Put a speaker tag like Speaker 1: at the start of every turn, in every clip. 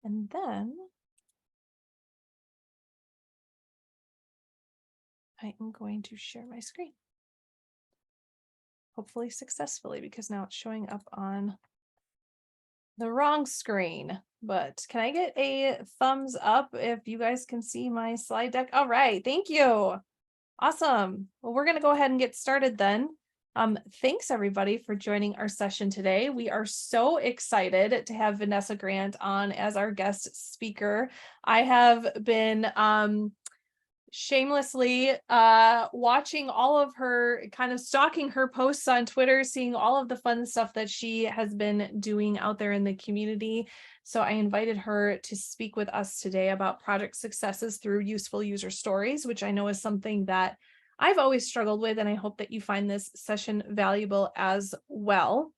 Speaker 1: And then I am going to share my screen. Hopefully successfully, because now it's showing up on the wrong screen. But can I get a thumbs up if you guys can see my slide deck? All right, thank you. Awesome. Well, we're going to go ahead and get started then. Thanks everybody for joining our session today. We are so excited to have Vanessa Grant on as our guest speaker. I have been shamelessly watching all of her, kind of stalking her posts on Twitter, seeing all of the fun stuff that she has been doing out there in the community. So I invited her to speak with us today about project successes through useful user stories, which I know is something that I've always struggled with, and I hope that you find this session valuable as well.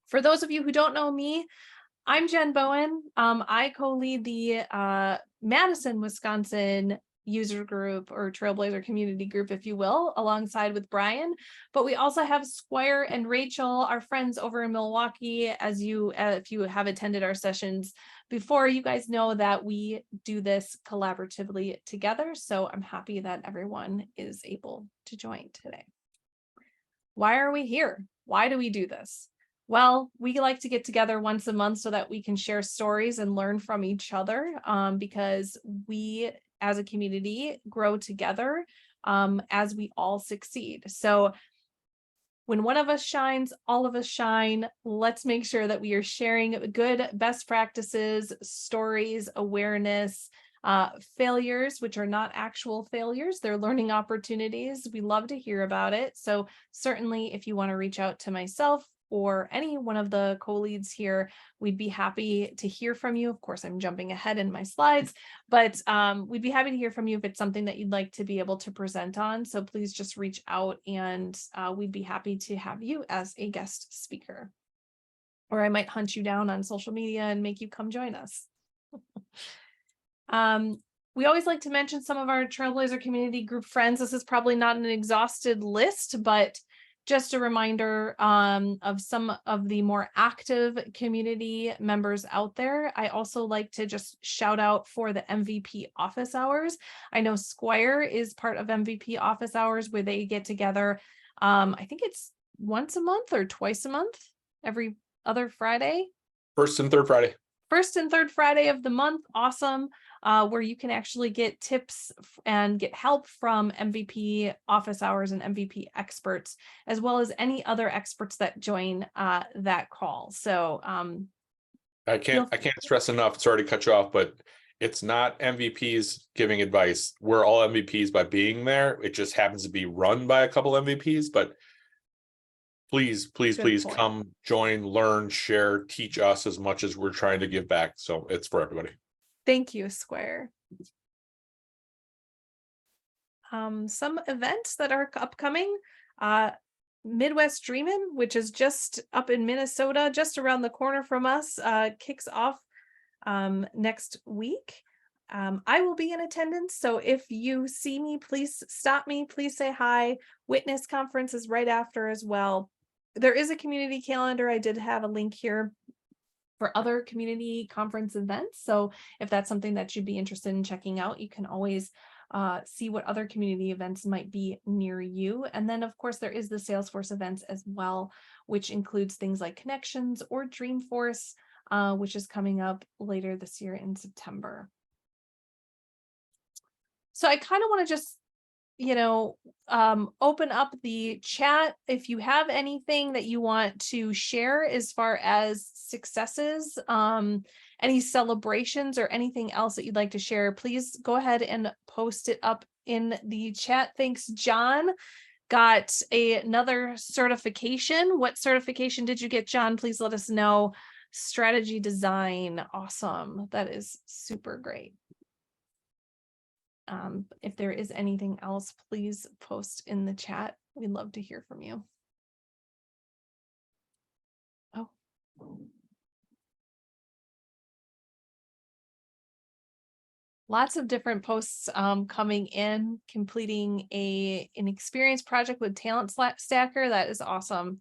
Speaker 1: For those of you who don't know me, I'm Jen Bowen. I co-lead the Madison, Wisconsin user group, or Trailblazer community group, if you will, alongside with Brian. But we also have Squire and Rachel, our friends over in Milwaukee. As you, if you have attended our sessions before, you guys know that we do this collaboratively together. So I'm happy that everyone is able to join today. Why are we here? Why do we do this? Well, we like to get together once a month so that we can share stories and learn from each other, because we as a community grow together as we all succeed. So when one of us shines, all of us shine. Let's make sure that we are sharing good best practices, stories, awareness, failures, which are not actual failures, they're learning opportunities. We love to hear about it. So certainly if you want to reach out to myself or any one of the co-leads here, we'd be happy to hear from you. Of course, I'm jumping ahead in my slides, but we'd be happy to hear from you if it's something that you'd like to be able to present on. So please just reach out, and we'd be happy to have you as a guest speaker. Or I might hunt you down on social media and make you come join us. We always like to mention some of our Trailblazer community group friends. This is probably not an exhausted list, but just a reminder of some of the more active community members out there. I also like to just shout out for the MVP office hours. I know Squire is part of MVP office hours, where they get together. I think it's once a month or twice a month, every other Friday.
Speaker 2: First and third Friday.
Speaker 1: First and third Friday of the month. Awesome. Where you can actually get tips and get help from MVP office hours and MVP experts, as well as any other experts that join that call. So
Speaker 2: I can't stress enough, sorry to cut you off, but it's not MVPs giving advice. We're all MVPs by being there. It just happens to be run by a couple MVPs, but please come join, learn, share, teach us as much as we're trying to give back. So it's for everybody.
Speaker 1: Thank you, Square. Some events that are upcoming. Midwest Dreamin', which is just up in Minnesota, just around the corner from us, kicks off next week. I will be in attendance, so if you see me, please stop me, please say hi. Witness conference is right after as well. There is a community calendar. I did have a link here for other community conference events. So if that's something that you'd be interested in checking out, you can always see what other community events might be near you. And then of course there is the Salesforce events as well, which includes things like Connections or Dreamforce, which is coming up later this year in September. So I kind of want to just, open up the chat. If you have anything that you want to share as far as successes, any celebrations or anything else that you'd like to share, please go ahead and post it up in the chat. Thanks, John. Got another certification. What certification did you get, John? Please let us know. Strategy design. Awesome. That is super great. If there is anything else, please post in the chat. We'd love to hear from you. Oh. Lots of different posts coming in, completing an experience project with Talent Stacker. That is awesome.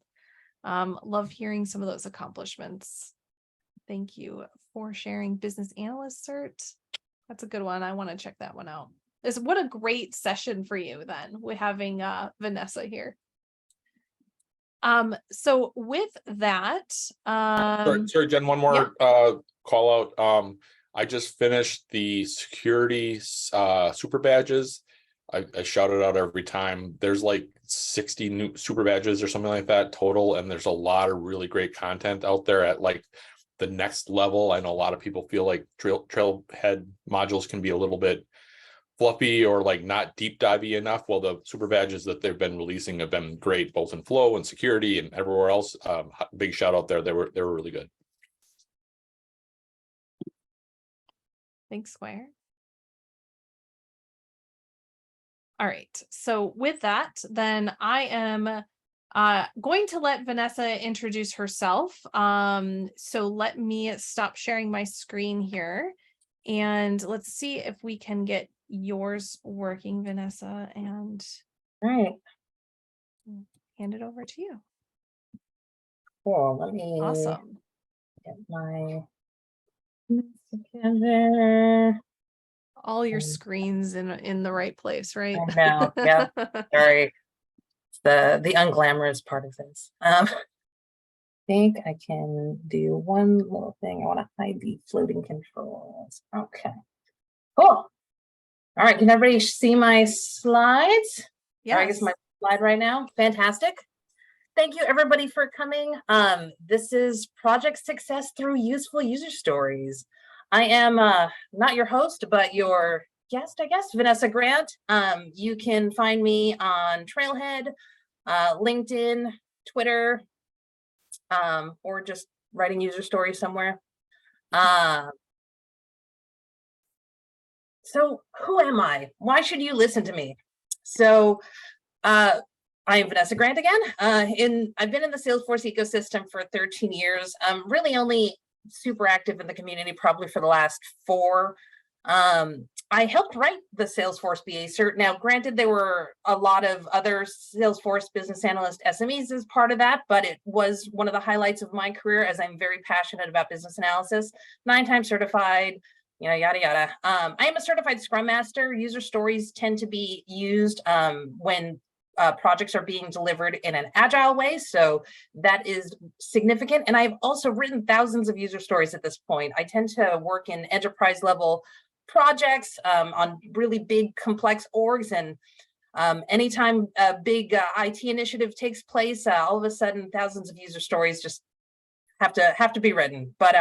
Speaker 1: Love hearing some of those accomplishments. Thank you for sharing business analyst cert. That's a good one. I want to check that one out. What a great session for you then, with having Vanessa here. So with that,
Speaker 2: sorry, Jen, one more call out. I just finished the security super badges. I shout it out every time. There's like 60 new super badges or something like that total, and there's a lot of really great content out there at like the next level. I know a lot of people feel like Trailhead modules can be a little bit fluffy or like not deep divey enough. Well, the super badges that they've been releasing have been great, both in flow and security and everywhere else. Big shout out there. They were really good.
Speaker 1: Thanks, Squire. All right. So with that, then I am going to let Vanessa introduce herself. So let me stop sharing my screen here, and let's see if we can get yours working, Vanessa, and
Speaker 3: all right,
Speaker 1: hand it over to you.
Speaker 3: Cool. Let me
Speaker 1: Awesome.
Speaker 3: Get my together.
Speaker 1: All your screens in the right place, right?
Speaker 3: I know. Yeah. Sorry. It's the unglamorous part of this. I think I can do one little thing. I want to hide the floating controls. Okay. Cool. All right. Can everybody see my slides?
Speaker 1: Yeah.
Speaker 3: I guess my slide right now. Fantastic. Thank you everybody for coming. This is Project Success Through Useful User Stories. I am not your host, but your guest, I guess, Vanessa Grant. You can find me on Trailhead, LinkedIn, Twitter, or just writing user stories somewhere. So who am I? Why should you listen to me? So I am Vanessa Grant again. I've been in the Salesforce ecosystem for 13 years. I'm really only super active in the community probably for the last 4. I helped write the Salesforce BA cert. Now, granted, there were a lot of other Salesforce business analyst SMEs as part of that, but it was one of the highlights of my career, as I'm very passionate about business analysis, 9-time certified, yada, yada. I am a certified Scrum Master. User stories tend to be used when projects are being delivered in an agile way. So that is significant. And I've also written thousands of user stories at this point. I tend to work in enterprise level projects on really big, complex orgs. And anytime a big IT initiative takes place, all of a sudden, thousands of user stories just have to be written, but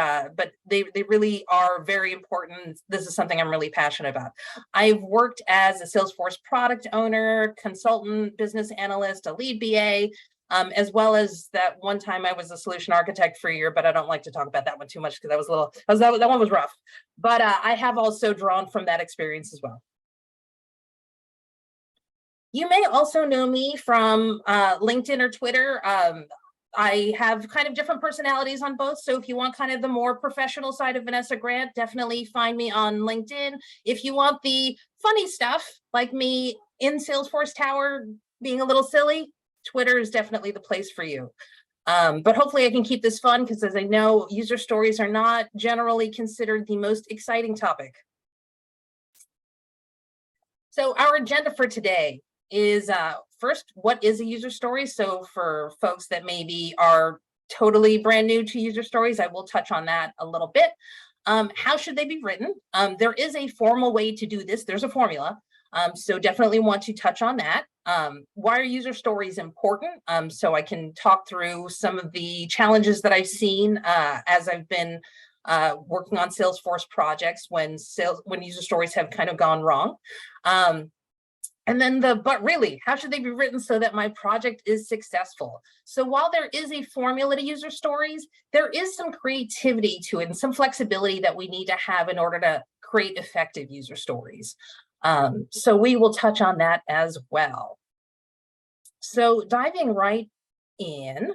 Speaker 3: they really are very important. This is something I'm really passionate about. I've worked as a Salesforce product owner, consultant, business analyst, a lead BA, as well as that one time I was a solution architect for a year, but I don't like to talk about that one too much because that one was rough. But I have also drawn from that experience as well. You may also know me from LinkedIn or Twitter. I have kind of different personalities on both. So if you want kind of the more professional side of Vanessa Grant, definitely find me on LinkedIn. If you want the funny stuff, like me in Salesforce Tower being a little silly, Twitter is definitely the place for you. But hopefully I can keep this fun because, as I know, user stories are not generally considered the most exciting topic. So our agenda for today is first, what is a user story? So for folks that maybe are totally brand new to user stories, I will touch on that a little bit. How should they be written? There is a formal way to do this. There's a formula. So definitely want to touch on that. Why are user stories important? So I can talk through some of the challenges that I've seen as I've been working on Salesforce projects when user stories have kind of gone wrong. And then but really, how should they be written so that my project is successful? So while there is a formula to user stories, there is some creativity to it and some flexibility that we need to have in order to create effective user stories. So we will touch on that as well. So diving right in,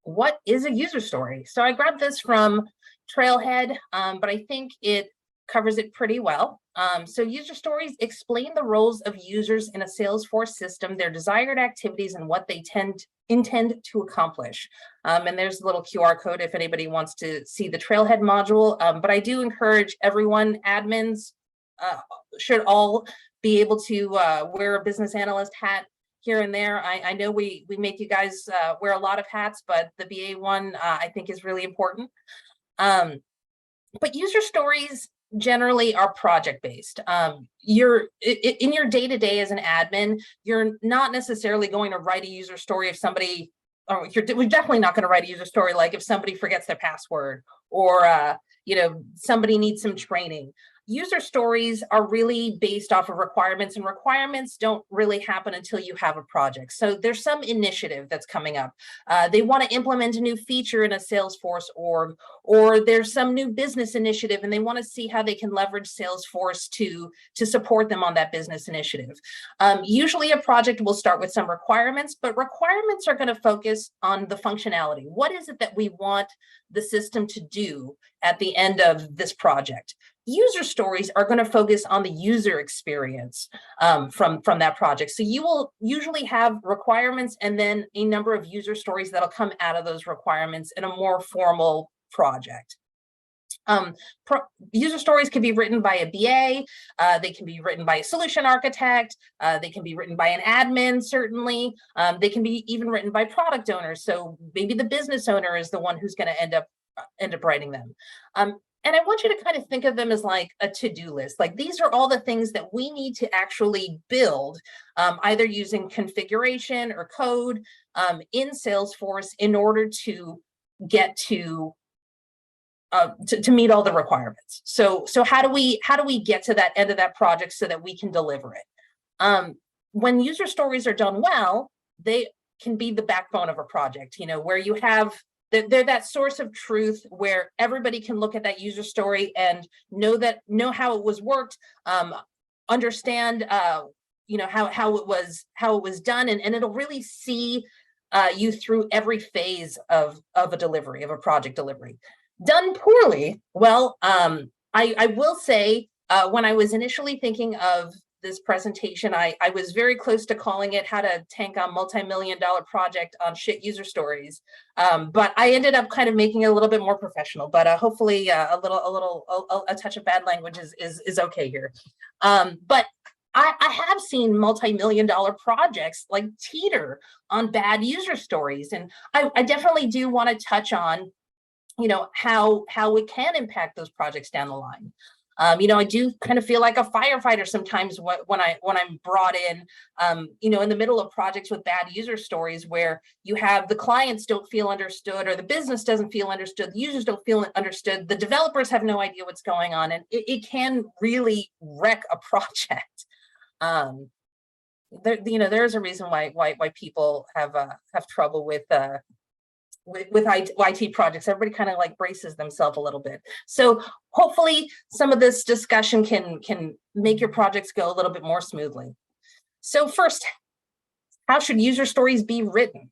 Speaker 3: what is a user story? So I grabbed this from Trailhead, but I think it covers it pretty well. So user stories explain the roles of users in a Salesforce system, their desired activities, and what they intend to accomplish. And there's a little QR code if anybody wants to see the Trailhead module. But I do encourage everyone, admins should all be able to wear a business analyst hat here and there. I know we make you guys wear a lot of hats, but the BA one I think is really important. But user stories generally are project-based. You're in your day-to-day as an admin, you're not necessarily going to write a user story if somebody, or we're definitely not going to write a user story like if somebody forgets their password, or you know, somebody needs some training. User stories are really based off of requirements, and requirements don't really happen until you have a project. So there's some initiative that's coming up. They want to implement a new feature in a Salesforce org, or there's some new business initiative and they want to see how they can leverage Salesforce to support them on that business initiative. Usually a project will start with some requirements, but requirements are going to focus on the functionality. What is it that we want the system to do at the end of this project? User stories are going to focus on the user experience from that project. So you will usually have requirements and then a number of user stories that'll come out of those requirements in a more formal project. User stories can be written by a BA, they can be written by a solution architect, they can be written by an admin, certainly. They can be even written by product owners. So maybe the business owner is the one who's going to end up writing them. And I want you to kind of think of them as like a to-do list. Like these are all the things that we need to actually build, either using configuration or code in Salesforce in order to get to meet all the requirements. So how do we get to that end of that project so that we can deliver it? When user stories are done well, they can be the backbone of a project, you know, where you have they're that source of truth where everybody can look at that user story and know how it was worked, understand you know how it was done, and it'll really see you through every phase of a delivery, of a project delivery. Done poorly, well, I will say when I was initially thinking of this presentation, I was very close to calling it how to tank a multi-million-dollar project on shit user stories. But I ended up kind of making it a little bit more professional, but hopefully a touch of bad language is okay here. But I have seen multi-million-dollar projects like teeter on bad user stories. And I definitely do want to touch on, you know, how it can impact those projects down the line. You know, I do kind of feel like a firefighter sometimes when I'm brought in, you know, in the middle of projects with bad user stories where you have the clients don't feel understood, or the business doesn't feel understood, the users don't feel understood, the developers have no idea what's going on, and it can really wreck a project. You know, there's a reason why people have trouble with IT projects. Everybody kind of like braces themselves a little bit. So hopefully some of this discussion can make your projects go a little bit more smoothly. So first, how should user stories be written?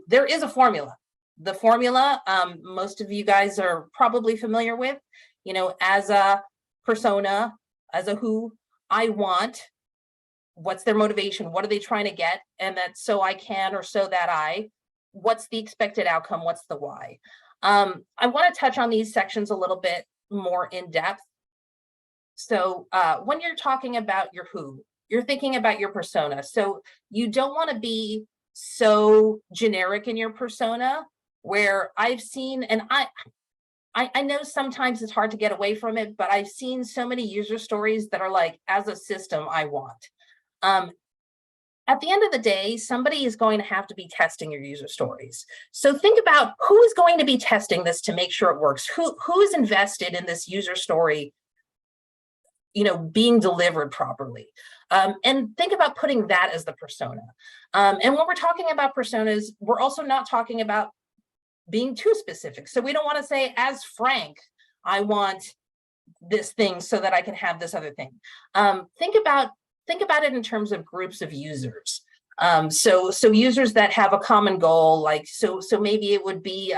Speaker 3: There is a formula. The formula, most of you guys are probably familiar with, you know, as a persona, as a who, I want, what's their motivation, what are they trying to get, and that so I can, or so that I, what's the expected outcome, what's the why. I want to touch on these sections a little bit more in depth. So when you're talking about your who, you're thinking about your persona. So you don't want to be so generic in your persona, where I've seen, and I know sometimes it's hard to get away from it, but I've seen so many user stories that are like, as a system, I want. At the end of the day, somebody is going to have to be testing your user stories. So think about who is going to be testing this to make sure it works. Who is invested in this user story, you know, being delivered properly? And think about putting that as the persona. And when we're talking about personas, we're also not talking about being too specific. So we don't want to say, as Frank, I want this thing so that I can have this other thing. Think about it in terms of groups of users. So users that have a common goal, like, so maybe it would be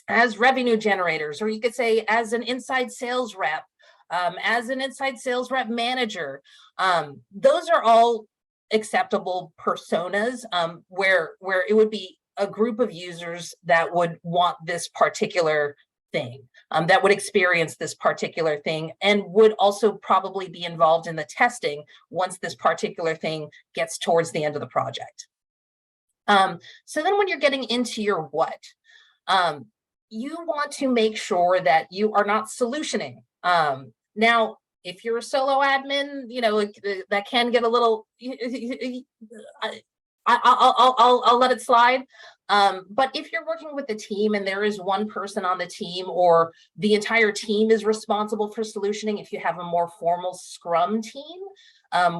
Speaker 3: as revenue generators, or you could say as an inside sales rep, as an inside sales rep manager. Those are all acceptable personas, where it would be a group of users that would want this particular thing, that would experience this particular thing, and would also probably be involved in the testing once this particular thing gets towards the end of the project. So then when you're getting into your what, you want to make sure that you are not solutioning. Now, if you're a solo admin, you know, that can get a little, I'll let it slide. But if you're working with a team and there is one person on the team, or the entire team is responsible for solutioning, if you have a more formal Scrum team,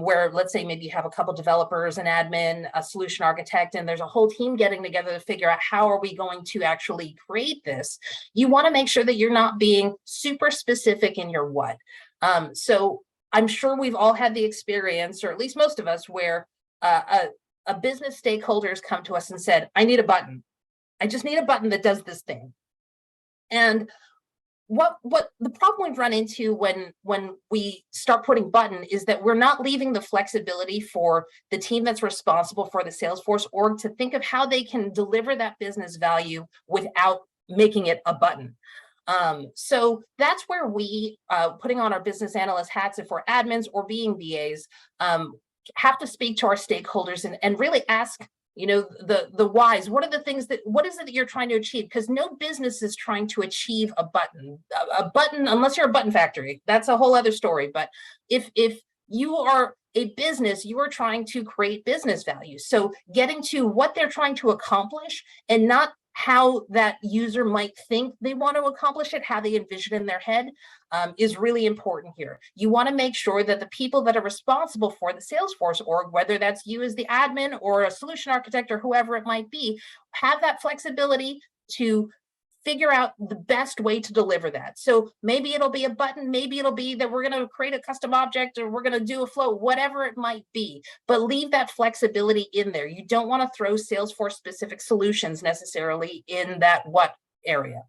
Speaker 3: where let's say maybe you have a couple developers, an admin, a solution architect, and there's a whole team getting together to figure out how are we going to actually create this, you want to make sure that you're not being super specific in your what. So I'm sure we've all had the experience, or at least most of us, where a business stakeholder has come to us and said, I need a button. I just need a button that does this thing. And what the problem we've run into when we start putting button is that we're not leaving the flexibility for the team that's responsible for the Salesforce org to think of how they can deliver that business value without making it a button. So that's where we, putting on our business analyst hats, if we're admins or being BAs, have to speak to our stakeholders and really ask, you know, the whys. What are the things what is it that you're trying to achieve? Because no business is trying to achieve a button, unless you're a button factory. That's a whole other story. But if you are a business, you are trying to create business value. So getting to what they're trying to accomplish, and not how that user might think they want to accomplish it, how they envision in their head, is really important here. You want to make sure that the people that are responsible for the Salesforce org, whether that's you as the admin or a solution architect or whoever it might be, have that flexibility to figure out the best way to deliver that. So maybe it'll be a button, maybe it'll be that we're going to create a custom object, or we're going to do a flow, whatever it might be, but leave that flexibility in there. You don't want to throw Salesforce specific solutions necessarily in that what area.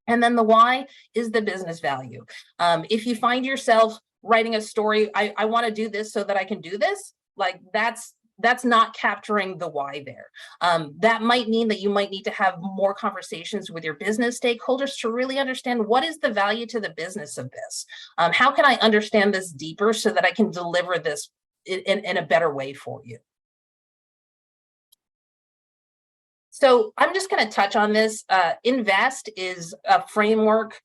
Speaker 3: And then the why is the business value. If you find yourself writing a story, I want to do this so that I can do this, like that's not capturing the why there. That might mean that you might need to have more conversations with your business stakeholders to really understand what is the value to the business of this. How can I understand this deeper so that I can deliver this in a better way for you? So I'm just going to touch on this. Invest is a framework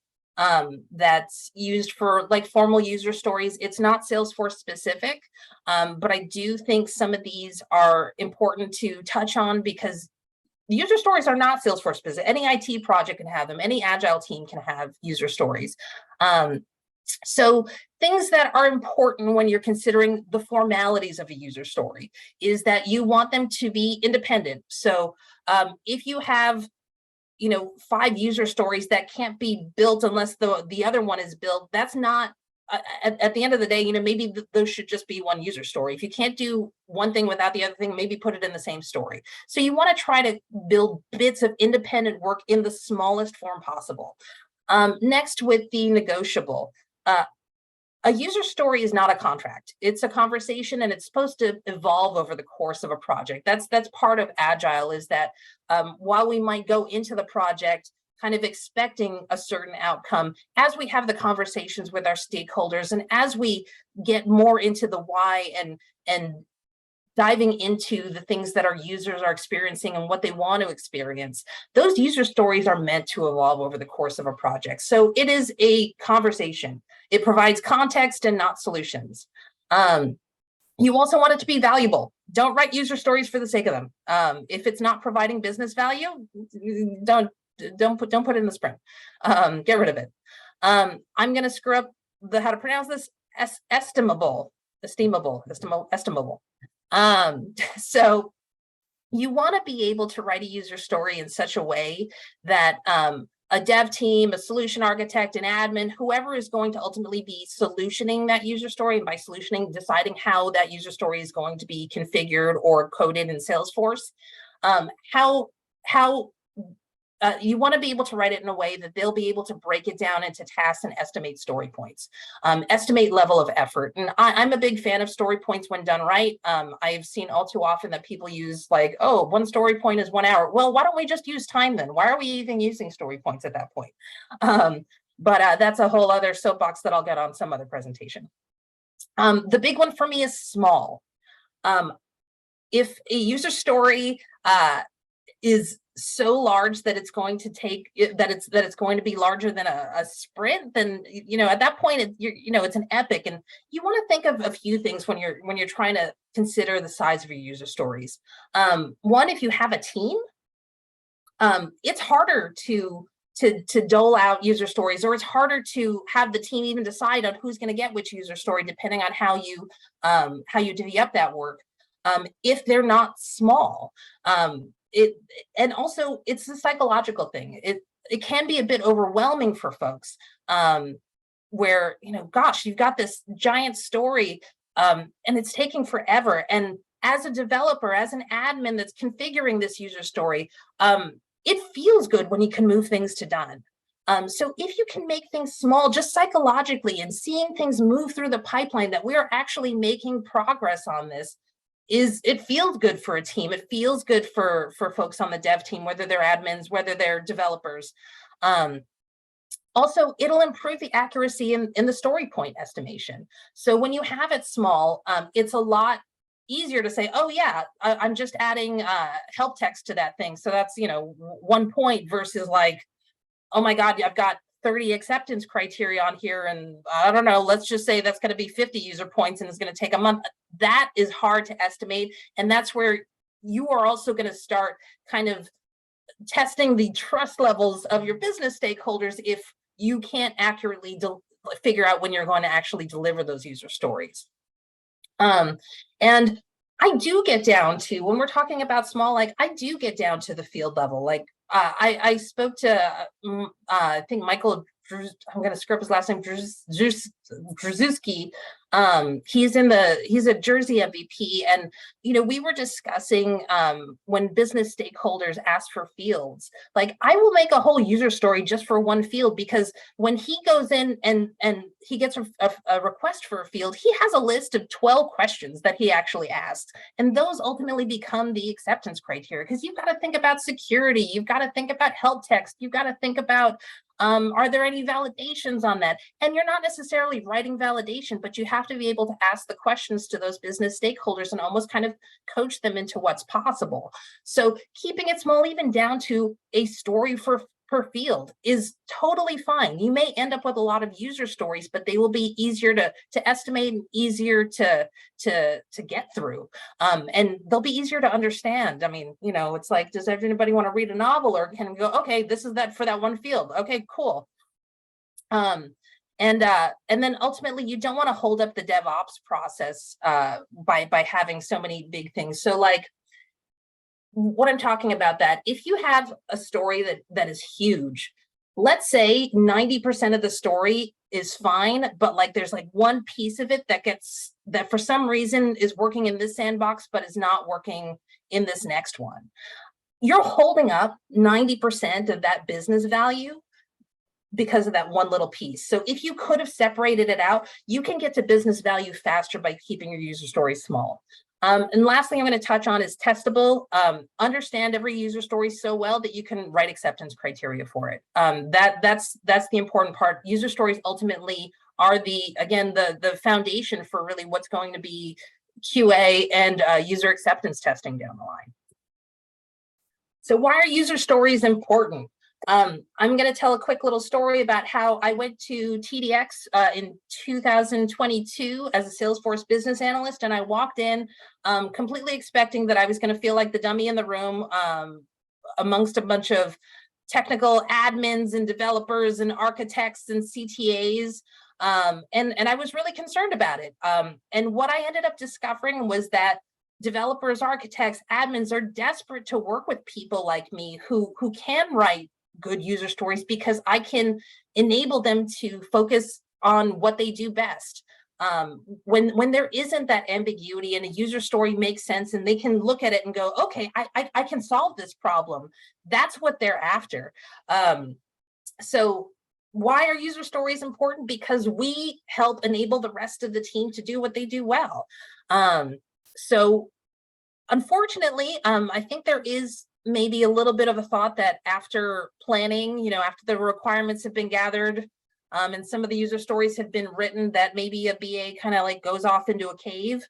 Speaker 3: that's used for like formal user stories. It's not Salesforce specific, but I do think some of these are important to touch on, because user stories are not Salesforce specific. Any IT project can have them. Any agile team can have user stories. So things that are important when you're considering the formalities of a user story is that you want them to be independent. So if you have 5 user stories that can't be built unless the other one is built, that's not, at the end of the day, maybe those should just be one user story. If you can't do one thing without the other thing, maybe put it in the same story. So you want to try to build bits of independent work in the smallest form possible. Next, with the negotiable, a user story is not a contract. It's a conversation, and it's supposed to evolve over the course of a project. That's part of Agile, is that while we might go into the project kind of expecting a certain outcome, as we have the conversations with our stakeholders, and as we get more into the why and diving into the things that our users are experiencing and what they want to experience, those user stories are meant to evolve over the course of a project. So it is a conversation. It provides context and not solutions. You also want it to be valuable. Don't write user stories for the sake of them. If it's not providing business value, don't put it in the sprint. Get rid of it. I'm going to screw up how to pronounce this. Estimable. So you want to be able to write a user story in such a way that a dev team, a solution architect, an admin, whoever is going to ultimately be solutioning that user story, and by solutioning, deciding how that user story is going to be configured or coded in Salesforce, how you want to be able to write it in a way that they'll be able to break it down into tasks and estimate story points, estimate level of effort. And I'm a big fan of story points when done right. I've seen all too often that people use like, oh, one story point is 1 hour. Well, why don't we just use time then? Why are we even using story points at that point? But that's a whole other soapbox that I'll get on some other presentation. The big one for me is small. If a user story is so large that it's going to take that it's going to be larger than a sprint, then at that point it's an epic, and you want to think of a few things when you're trying to consider the size of your user stories. One, if you have a team, it's harder to dole out user stories, or it's harder to have the team even decide on who's going to get which user story, depending on how you divvy up that work. If they're not small. And also it's a psychological thing. It can be a bit overwhelming for folks, where, gosh, you've got this giant story, and it's taking forever. And as a developer, as an admin that's configuring this user story, it feels good when you can move things to done. So if you can make things small, just psychologically, and seeing things move through the pipeline, that we're actually making progress on this, it feels good for a team. It feels good for folks on the dev team, whether they're admins, whether they're developers. Also, it'll improve the accuracy in the story point estimation. So when you have it small, it's a lot easier to say, oh yeah, I'm just adding help text to that thing. So that's 1 point versus like, oh my God, I've got 30 acceptance criteria on here, and I don't know, let's just say that's going to be 50 user points and it's going to take a month. That is hard to estimate, and that's where you are also going to start kind of testing the trust levels of your business stakeholders if you can't accurately figure out when you're going to actually deliver those user stories. And I do get down to, when we're talking about small, like I do get down to the field level. Like I spoke to, I think Michael, I'm going to screw up his last name, Drzuski. He's a Jersey MVP. And, we were discussing when business stakeholders ask for fields, like I will make a whole user story just for one field, because when he goes in and he gets a request for a field, he has a list of 12 questions that he actually asks. And those ultimately become the acceptance criteria, because you've got to think about security. You've got to think about help text. You've got to think about, are there any validations on that? And you're not necessarily writing validation, but you have to be able to ask the questions to those business stakeholders and almost kind of coach them into what's possible. So keeping it small, even down to a story per field, is totally fine. You may end up with a lot of user stories, but they will be easier to estimate and easier to get through. And they'll be easier to understand. I mean, it's like, does everybody want to read a novel, or can we go, okay, this is that for that one field. Okay, cool. And then ultimately, you don't want to hold up the DevOps process by having so many big things. So like, what I'm talking about, that if you have a story that is huge, let's say 90% of the story is fine, but like there's like one piece of it that for some reason is working in this sandbox, but is not working in this next one. You're holding up 90% of that business value because of that one little piece. So if you could have separated it out, you can get to business value faster by keeping your user story small. And last thing I'm going to touch on is testable. Understand every user story so well that you can write acceptance criteria for it. That's the important part. User stories ultimately are the foundation for really what's going to be QA and user acceptance testing down the line. So why are user stories important? I'm going to tell a quick little story about how I went to TDX in 2022 as a Salesforce business analyst, and I walked in completely expecting that I was going to feel like the dummy in the room amongst a bunch of technical admins and developers and architects and CTAs, and I was really concerned about it. And what I ended up discovering was that developers, architects, admins are desperate to work with people like me who can write good user stories, because I can enable them to focus on what they do best. when there isn't that ambiguity and a user story makes sense and they can look at it and go, okay, I can solve this problem. That's what they're after. So why are user stories important? Because we help enable the rest of the team to do what they do well. So unfortunately, I think there is maybe a little bit of a thought that after planning, after the requirements have been gathered, and some of the user stories have been written, that maybe a BA kind of like goes off into a cave.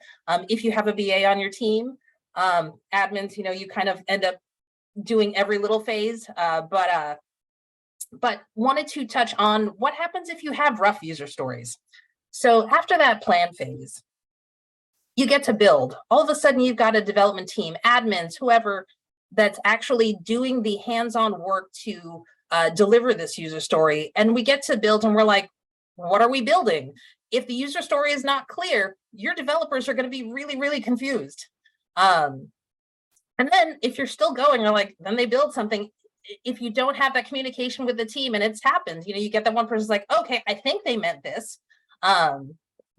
Speaker 3: If you have a BA on your team, admins, you kind of end up doing every little phase, but wanted to touch on what happens if you have rough user stories. So after that plan phase, you get to build. All of a sudden, you've got a development team, admins, whoever, that's actually doing the hands-on work to deliver this user story. And we get to build and we're like, what are we building? If the user story is not clear, your developers are going to be really, really confused. And then if you're still going, you're like, then they build something. If you don't have that communication with the team, and it's happened, you get that one person's like, okay, I think they meant this.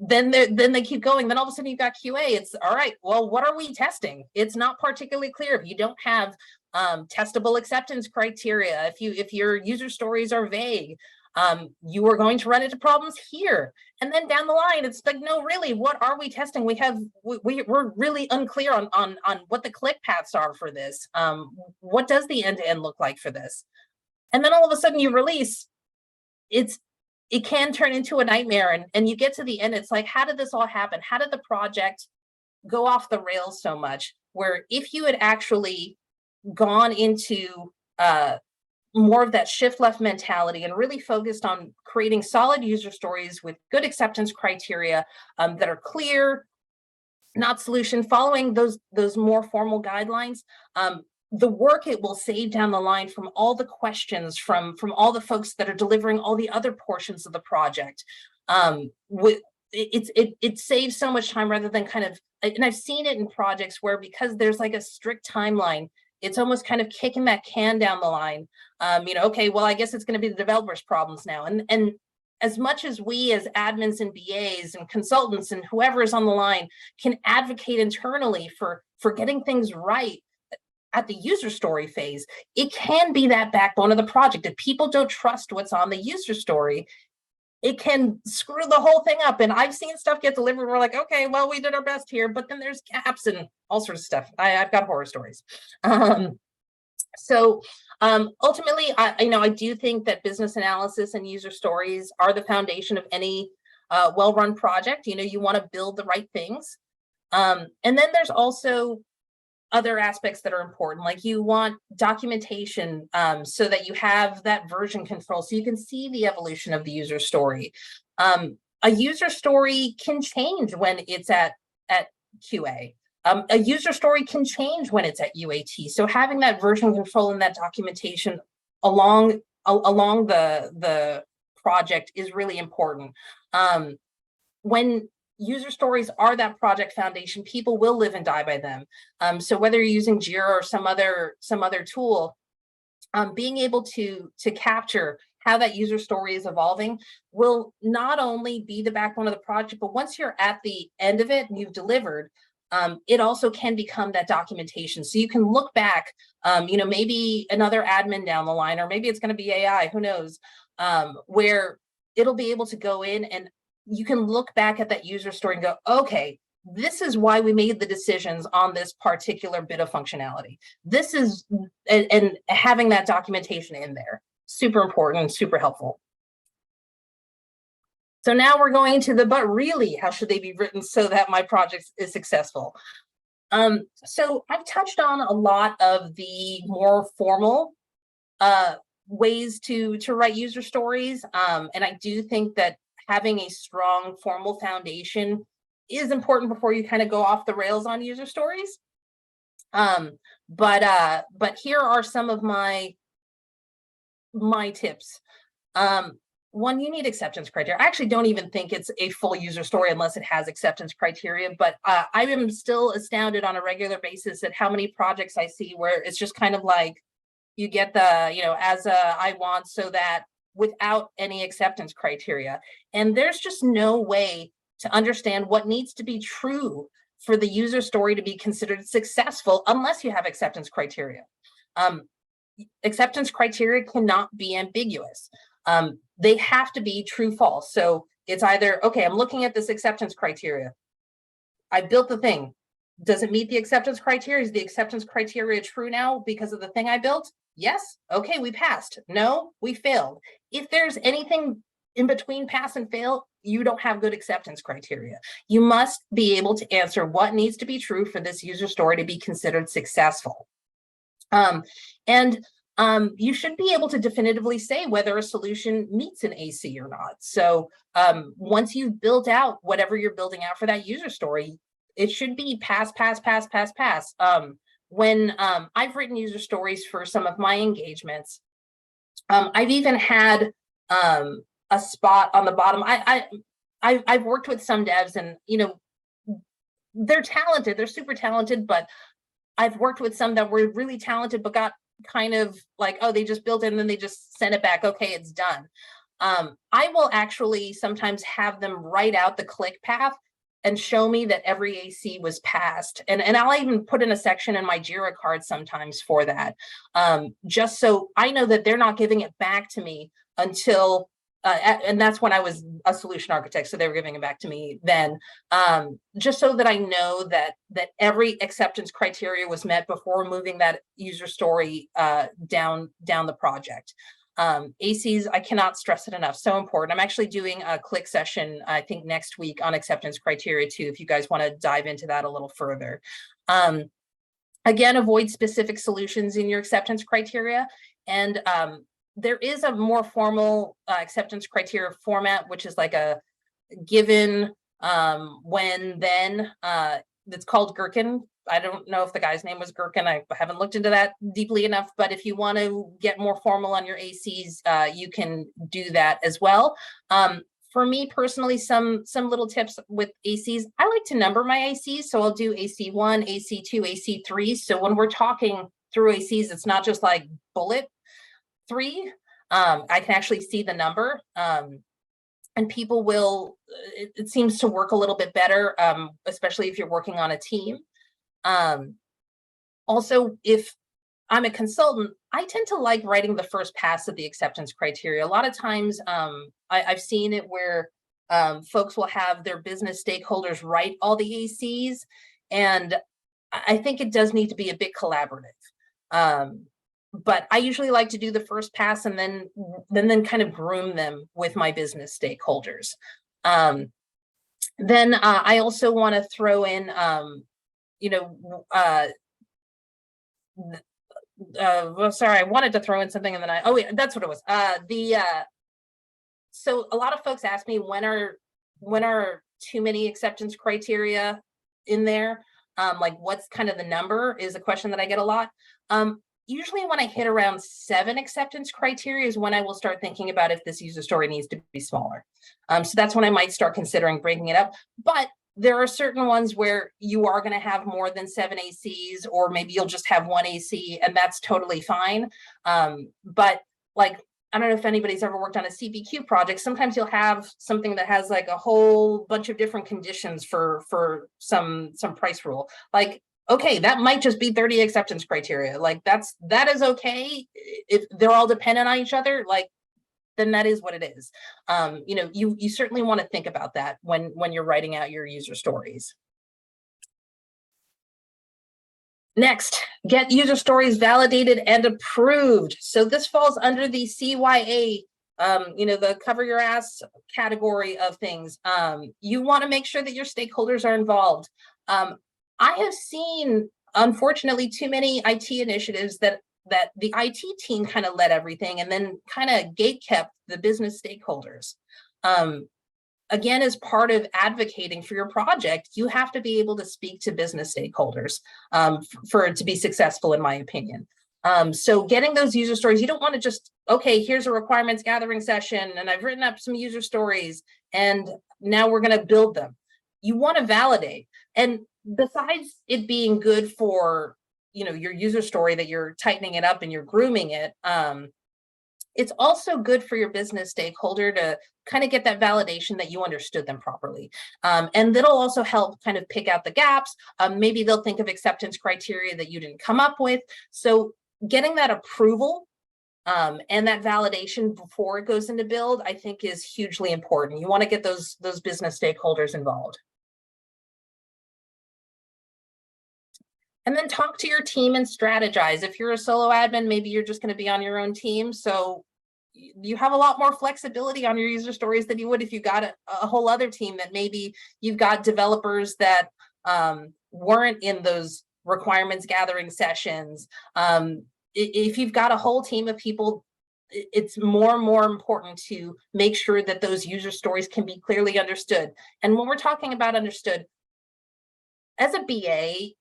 Speaker 3: Then they keep going. Then all of a sudden you've got QA. It's all right. Well, what are we testing? It's not particularly clear. If you don't have testable acceptance criteria, if your user stories are vague, you are going to run into problems here. And then down the line, it's like, no, really, what are we testing? We're really unclear on what the click paths are for this. What does the end-to-end look like for this? And then all of a sudden you release, it can turn into a nightmare. And you get to the end, it's like, how did this all happen? How did the project go off the rails so much? Where if you had actually gone into more of that shift left mentality and really focused on creating solid user stories with good acceptance criteria that are clear, not solution, following those more formal guidelines, the work it will save down the line from all the questions from all the folks that are delivering all the other portions of the project. It saves so much time rather than kind of, and I've seen it in projects where, because there's like a strict timeline, it's almost kind of kicking that can down the line. Okay, well, I guess it's going to be the developers' problems now. And as much as we as admins and BAs and consultants and whoever is on the line can advocate internally for getting things right at the user story phase, it can be that backbone of the project. If people don't trust what's on the user story, it can screw the whole thing up. And I've seen stuff get delivered. We're like, okay, well, we did our best here, but then there's gaps and all sorts of stuff. I've got horror stories. So ultimately, I do think that business analysis and user stories are the foundation of any well-run project. You want to build the right things. And then there's also other aspects that are important, like you want documentation so that you have that version control so you can see the evolution of the user story. A user story can change when it's at QA. A user story can change when it's at UAT. So having that version control and that documentation along the project is really important. When user stories are that project foundation, people will live and die by them. So whether you're using Jira or some other tool, being able to capture how that user story is evolving will not only be the backbone of the project, but once you're at the end of it and you've delivered, it also can become that documentation. So you can look back, maybe another admin down the line, or maybe it's going to be AI, who knows, where it'll be able to go in and you can look back at that user story and go, okay, this is why we made the decisions on this particular bit of functionality. This is, and having that documentation in there, super important, super helpful. So now we're going to the, but really, how should they be written so that my project is successful? So I've touched on a lot of the more formal ways to write user stories. And I do think that having a strong formal foundation is important before you kind of go off the rails on user stories. But here are some of my tips. One, you need acceptance criteria. I actually don't even think it's a full user story unless it has acceptance criteria, but I am still astounded on a regular basis at how many projects I see where it's just kind of like, you get the, as I want, so that, without any acceptance criteria. And there's just no way to understand what needs to be true for the user story to be considered successful, unless you have acceptance criteria. Acceptance criteria cannot be ambiguous. They have to be true, false. So it's either, okay, I'm looking at this acceptance criteria. I built the thing. Does it meet the acceptance criteria? Is the acceptance criteria true now because of the thing I built? Yes. Okay, we passed. No, we failed. If there's anything in between pass and fail, you don't have good acceptance criteria. You must be able to answer what needs to be true for this user story to be considered successful. You should be able to definitively say whether a solution meets an AC or not. So once you've built out whatever you're building out for that user story, it should be pass, pass, pass, pass, pass. When I've written user stories for some of my engagements, I've even had a spot on the bottom. I've worked with some devs, and they're talented, they're super talented, but I've worked with some that were really talented but got kind of like, oh, they just built it and then they just sent it back. Okay, it's done. I will actually sometimes have them write out the click path and show me that every AC was passed. And I'll even put in a section in my Jira card sometimes for that, just so I know that they're not giving it back to me until, and that's when I was a solution architect, so they were giving it back to me then, just so that I know that every acceptance criteria was met before moving that user story down the project. ACs, I cannot stress it enough, so important. I'm actually doing a click session, I think next week, on acceptance criteria too, if you guys want to dive into that a little further. Again, avoid specific solutions in your acceptance criteria. And there is a more formal acceptance criteria format, which is like a given, when, then, that's called Gherkin. I don't know if the guy's name was Gherkin. I haven't looked into that deeply enough, but if you want to get more formal on your ACs, you can do that as well. For me personally, some little tips with ACs, I like to number my ACs. So I'll do AC1, AC2, AC3. So when we're talking through ACs, it's not just like bullet 3. I can actually see the number. And people will, it seems to work a little bit better, especially if you're working on a team. Also, if I'm a consultant, I tend to like writing the first pass of the acceptance criteria. A lot of times, I've seen it where folks will have their business stakeholders write all the ACs, and I think it does need to be a bit collaborative. But I usually like to do the first pass and then kind of groom them with my business stakeholders. Then I also want to throw in, well, sorry, I wanted to throw in something and then oh yeah, that's what it was. So a lot of folks ask me, when are too many acceptance criteria in there? Like, what's kind of the number is a question that I get a lot. Usually when I hit around 7 acceptance criteria is when I will start thinking about if this user story needs to be smaller. So that's when I might start considering breaking it up. But there are certain ones where you are going to have more than 7 ACs, or maybe you'll just have 1 AC, and that's totally fine. But like, I don't know if anybody's ever worked on a CPQ project. Sometimes you'll have something that has like a whole bunch of different conditions for some price rule. Like, okay, that might just be 30 acceptance criteria. Like that is okay. If they're all dependent on each other, like, then that is what it is. You certainly want to think about that when you're writing out your user stories. Next, get user stories validated and approved. So this falls under the CYA, the cover your ass category of things. You want to make sure that your stakeholders are involved. I have seen, unfortunately, too many IT initiatives that the IT team kind of led everything and then kind of gatekept the business stakeholders. Again, as part of advocating for your project, you have to be able to speak to business stakeholders for it to be successful, in my opinion. So getting those user stories, you don't want to just, okay, here's a requirements gathering session and I've written up some user stories and now we're going to build them. You want to validate. And besides it being good for, your user story, that you're tightening it up and you're grooming it, it's also good for your business stakeholder to kind of get that validation that you understood them properly. And that'll also help kind of pick out the gaps. Maybe they'll think of acceptance criteria that you didn't come up with. So getting that approval and that validation before it goes into build, I think is hugely important. You want to get those business stakeholders involved. And then talk to your team and strategize. If you're a solo admin, maybe you're just going to be on your own team. So you have a lot more flexibility on your user stories than you would if you got a whole other team that maybe you've got developers that weren't in those requirements gathering sessions. If you've got a whole team of people, it's more and more important to make sure that those user stories can be clearly understood. And when we're talking about understood, as a BA,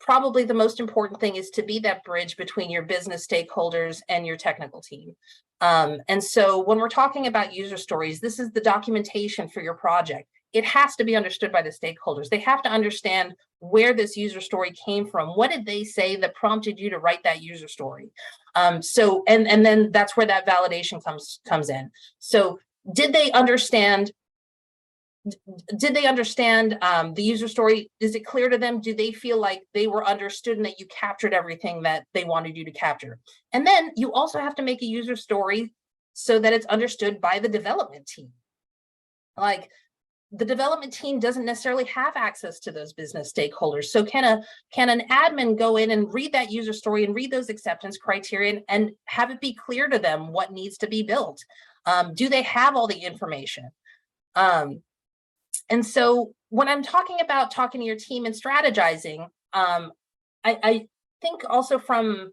Speaker 3: probably the most important thing is to be that bridge between your business stakeholders and your technical team. And so when we're talking about user stories, this is the documentation for your project. It has to be understood by the stakeholders. They have to understand where this user story came from. What did they say that prompted you to write that user story? And then that's where that validation comes in. So did they understand the user story? Is it clear to them? Do they feel like they were understood and that you captured everything that they wanted you to capture? And then you also have to make a user story so that it's understood by the development team. Like, the development team doesn't necessarily have access to those business stakeholders. So can an admin go in and read that user story and read those acceptance criteria and have it be clear to them what needs to be built? Do they have all the information? And so when I'm talking about talking to your team and strategizing, I think also from,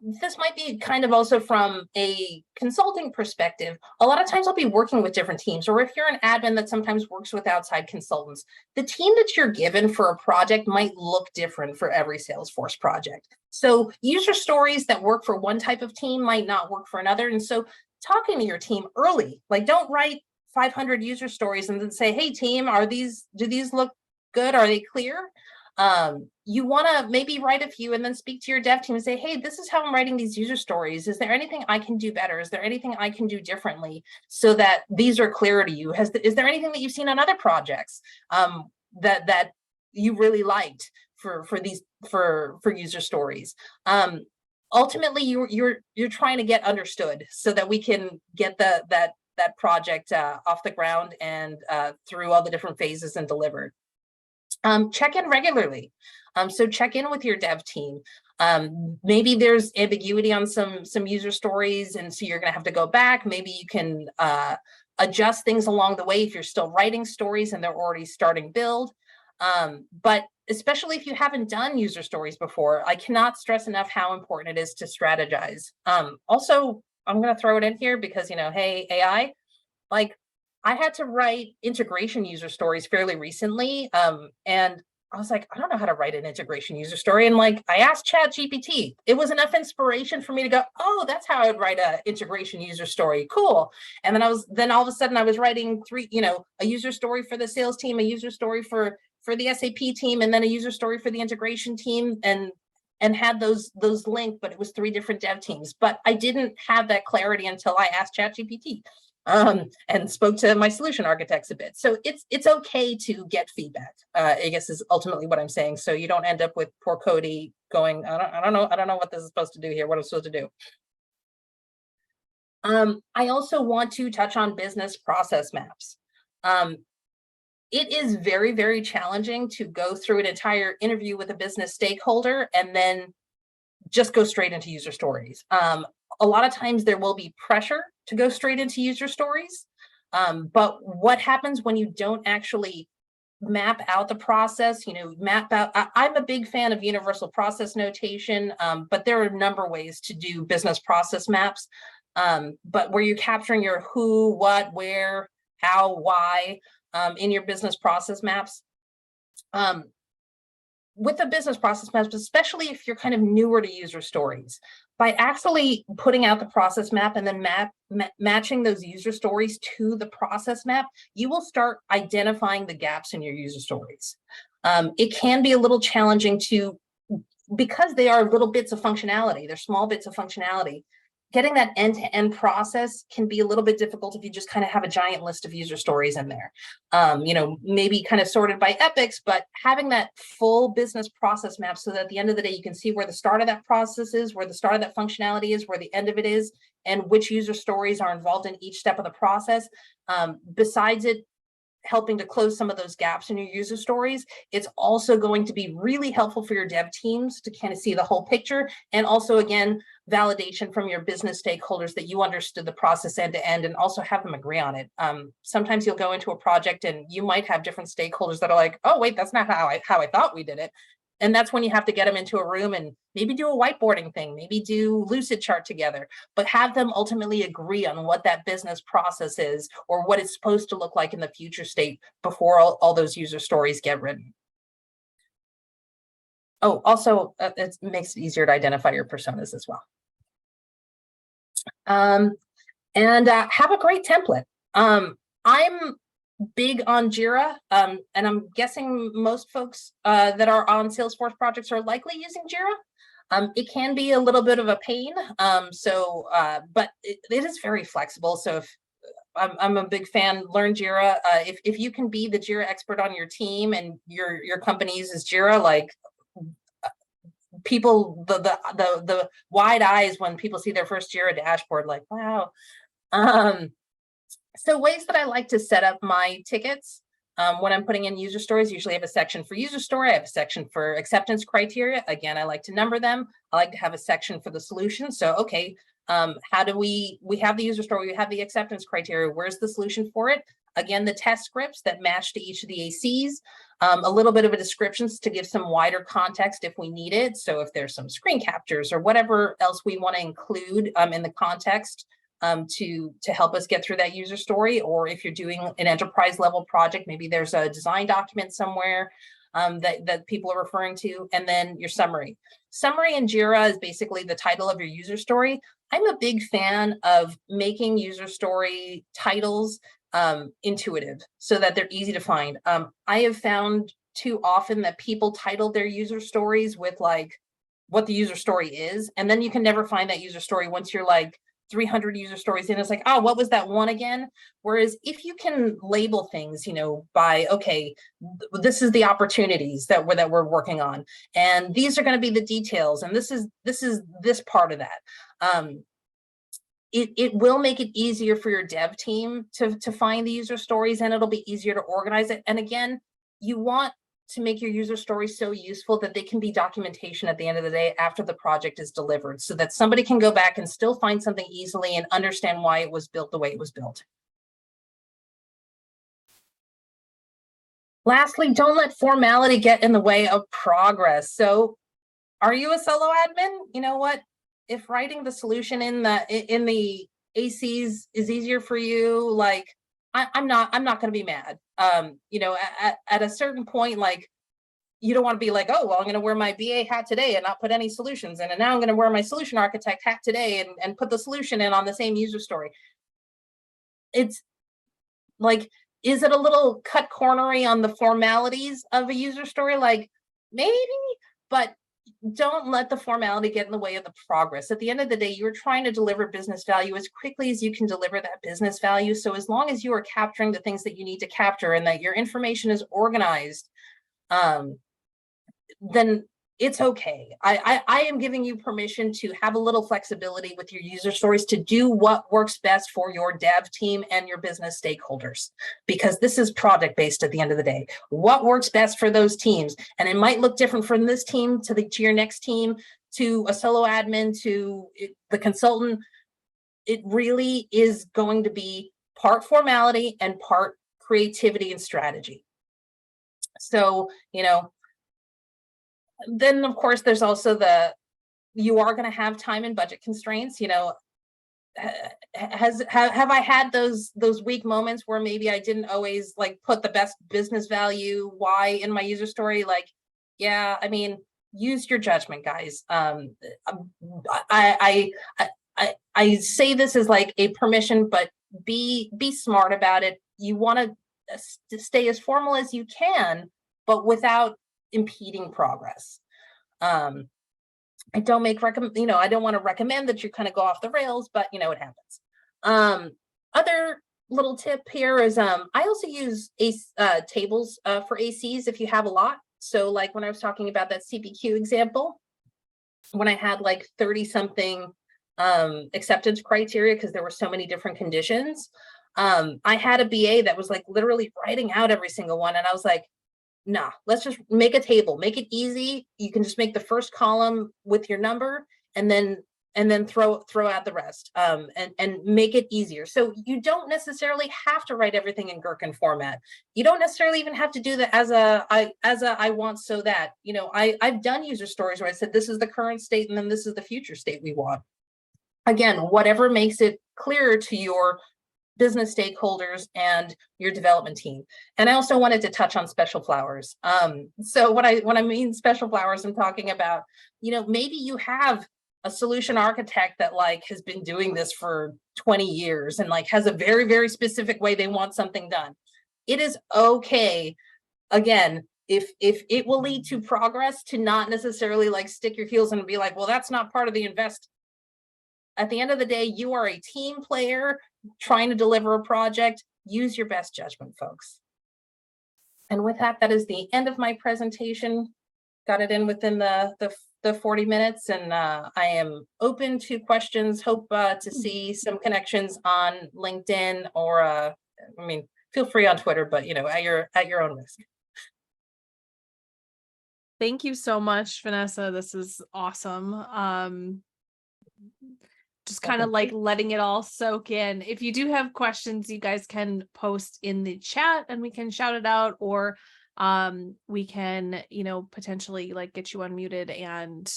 Speaker 3: this might be kind of also from a consulting perspective. A lot of times I'll be working with different teams, or if you're an admin that sometimes works with outside consultants, the team that you're given for a project might look different for every Salesforce project. So user stories that work for one type of team might not work for another. And so talking to your team early, like, don't write 500 user stories and then say, hey team, do these look good? Are they clear? You want to maybe write a few and then speak to your dev team and say, hey, this is how I'm writing these user stories. Is there anything I can do better? Is there anything I can do differently so that these are clear to you? Is there anything that you've seen on other projects that you really liked for user stories? Ultimately, you're trying to get understood so that we can get that project off the ground and through all the different phases and delivered. Check in regularly. So check in with your dev team. Maybe there's ambiguity on some user stories, and so you're going to have to go back. Maybe you can adjust things along the way if you're still writing stories and they're already starting build. But especially if you haven't done user stories before, I cannot stress enough how important it is to strategize. Also, I'm going to throw it in here because, hey, AI, like, I had to write integration user stories fairly recently. And I was like, I don't know how to write an integration user story. And like, I asked ChatGPT. It was enough inspiration for me to go, oh, that's how I would write a integration user story. Cool. And then all of a sudden I was writing a user story for the sales team, a user story for the SAP team, and then a user story for the integration team, and had those linked, but it was 3 different dev teams. But I didn't have that clarity until I asked ChatGPT. And spoke to my solution architects a bit. So it's okay to get feedback, I guess is ultimately what I'm saying. So you don't end up with poor Cody going, I don't know what this is supposed to do here, what I'm supposed to do. I also want to touch on business process maps. It is very, very challenging to go through an entire interview with a business stakeholder and then just go straight into user stories. A lot of times there will be pressure to go straight into user stories. But what happens when you don't actually map out the process, map out, I'm a big fan of universal process notation, but there are a number of ways to do business process maps. But where you're capturing your who, what, where, how, why in your business process maps. With the business process maps, especially if you're kind of newer to user stories, by actually putting out the process map and then matching those user stories to the process map, you will start identifying the gaps in your user stories. It can be a little challenging because they are little bits of functionality, they're small bits of functionality. getting that end-to-end process can be a little bit difficult if you just kind of have a giant list of user stories in there. Maybe kind of sorted by epics, but having that full business process map so that at the end of the day, you can see where the start of that process is, where the start of that functionality is, where the end of it is, and which user stories are involved in each step of the process. Besides it helping to close some of those gaps in your user stories, it's also going to be really helpful for your dev teams to kind of see the whole picture. And also, again, validation from your business stakeholders that you understood the process end to end and also have them agree on it. Sometimes you'll go into a project and you might have different stakeholders that are like, oh, wait, that's not how I thought we did it. And that's when you have to get them into a room and maybe do a whiteboarding thing, maybe do lucid chart together, but have them ultimately agree on what that business process is or what it's supposed to look like in the future state before all those user stories get written. Oh, also, it makes it easier to identify your personas as well. And have a great template. I'm big on Jira, and I'm guessing most folks that are on Salesforce projects are likely using Jira. It can be a little bit of a pain, but it is very flexible. So if I'm a big fan, learn Jira. If you can be the Jira expert on your team and your company uses Jira, like people, the wide eyes when people see their first Jira dashboard, like, wow. So ways that I like to set up my tickets when I'm putting in user stories, usually I have a section for user story, I have a section for acceptance criteria. Again, I like to number them. I like to have a section for the solution. So, okay, how do we have the user story, we have the acceptance criteria, where's the solution for it? Again, the test scripts that match to each of the ACs, a little bit of a descriptions to give some wider context if we need it. So if there's some screen captures or whatever else we want to include in the context, to help us get through that user story, or if you're doing an enterprise level project, maybe there's a design document somewhere that people are referring to, and then your summary. Summary in Jira is basically the title of your user story. I'm a big fan of making user story titles intuitive so that they're easy to find. I have found too often that people title their user stories with like what the user story is, and then you can never find that user story once you're like 300 user stories in. It's like, oh, what was that one again? Whereas if you can label things, by, okay, this is the opportunities that we're working on, and these are going to be the details, and this is this part of that. It will make it easier for your dev team to find the user stories, and it'll be easier to organize it. And again, you want to make your user stories so useful that they can be documentation at the end of the day after the project is delivered, so that somebody can go back and still find something easily and understand why it was built the way it was built. Lastly, don't let formality get in the way of progress. So are you a solo admin? You know what? If writing the solution in the ACs is easier for you, like, I'm not going to be mad. At a certain point, like, you don't want to be like, oh, well, I'm going to wear my BA hat today and not put any solutions in, and now I'm going to wear my solution architect hat today and put the solution in on the same user story. It's like, is it a little cut cornery on the formalities of a user story? Like, maybe, but don't let the formality get in the way of the progress. At the end of the day, you're trying to deliver business value as quickly as you can deliver that business value. So as long as you are capturing the things that you need to capture and that your information is organized, then it's okay. I am giving you permission to have a little flexibility with your user stories to do what works best for your dev team and your business stakeholders, because this is project based at the end of the day. What works best for those teams? And it might look different from this team to your next team, to a solo admin, to the consultant. It really is going to be part formality and part creativity and strategy. So, then of course there's also you are going to have time and budget constraints. Have I had those weak moments where maybe I didn't always like put the best business value why in my user story? Like, yeah, I mean, use your judgment, guys. I say this as like a permission, but be smart about it. You want to stay as formal as you can, but without impeding progress. I don't make I don't want to recommend that you kind of go off the rails, but it happens. Other little tip here is I also use tables for ACs if you have a lot. So like when I was talking about that CPQ example, when I had like 30 something acceptance criteria because there were so many different conditions, I had a BA that was like literally writing out every single one, and I was like, nah, let's just make a table, make it easy. You can just make the first column with your number, and then throw out the rest, and make it easier. So you don't necessarily have to write everything in Gherkin format. You don't necessarily even have to do that as a I want so that, I've done user stories where I said, this is the current state, and then this is the future state we want. Again, whatever makes it clearer to your business stakeholders and your development team. And I also wanted to touch on special flowers. So when I mean special flowers, I'm talking about, maybe you have a solution architect that like has been doing this for 20 years and like has a very, very specific way they want something done. It is okay, again, if it will lead to progress, to not necessarily like stick your heels in and be like, well, that's not part of the invest. At the end of the day, you are a team player trying to deliver a project. Use your best judgment, folks. And with that, that is the end of my presentation. Got it in within the 40 minutes, and I am open to questions. Hope to see some connections on LinkedIn, or feel free on Twitter, but at your own risk.
Speaker 1: Thank you so much, Vanessa. This is awesome. Just kind of like letting it all soak in. If you do have questions, you guys can post in the chat and we can shout it out, or we can, potentially like get you unmuted and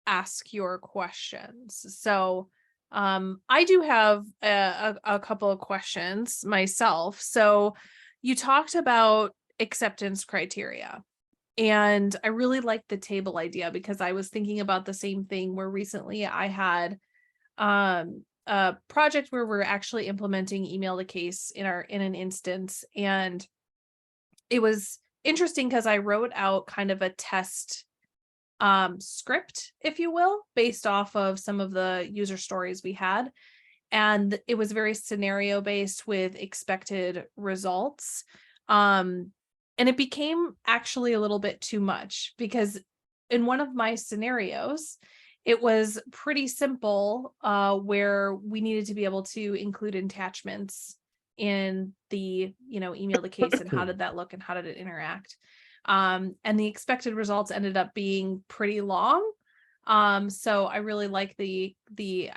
Speaker 1: ask your questions. So I do have a couple of questions myself. So you talked about acceptance criteria. And I really liked the table idea because I was thinking about the same thing, where recently I had a project where we're actually implementing email to case in an instance. And it was interesting because I wrote out kind of a test script, if you will, based off of some of the user stories we had. And it was very scenario based with expected results. And it became actually a little bit too much, because in one of my scenarios, it was pretty simple, where we needed to be able to include attachments in the, email to case, and how did that look and how did it interact. And the expected results ended up being pretty long. So I really like the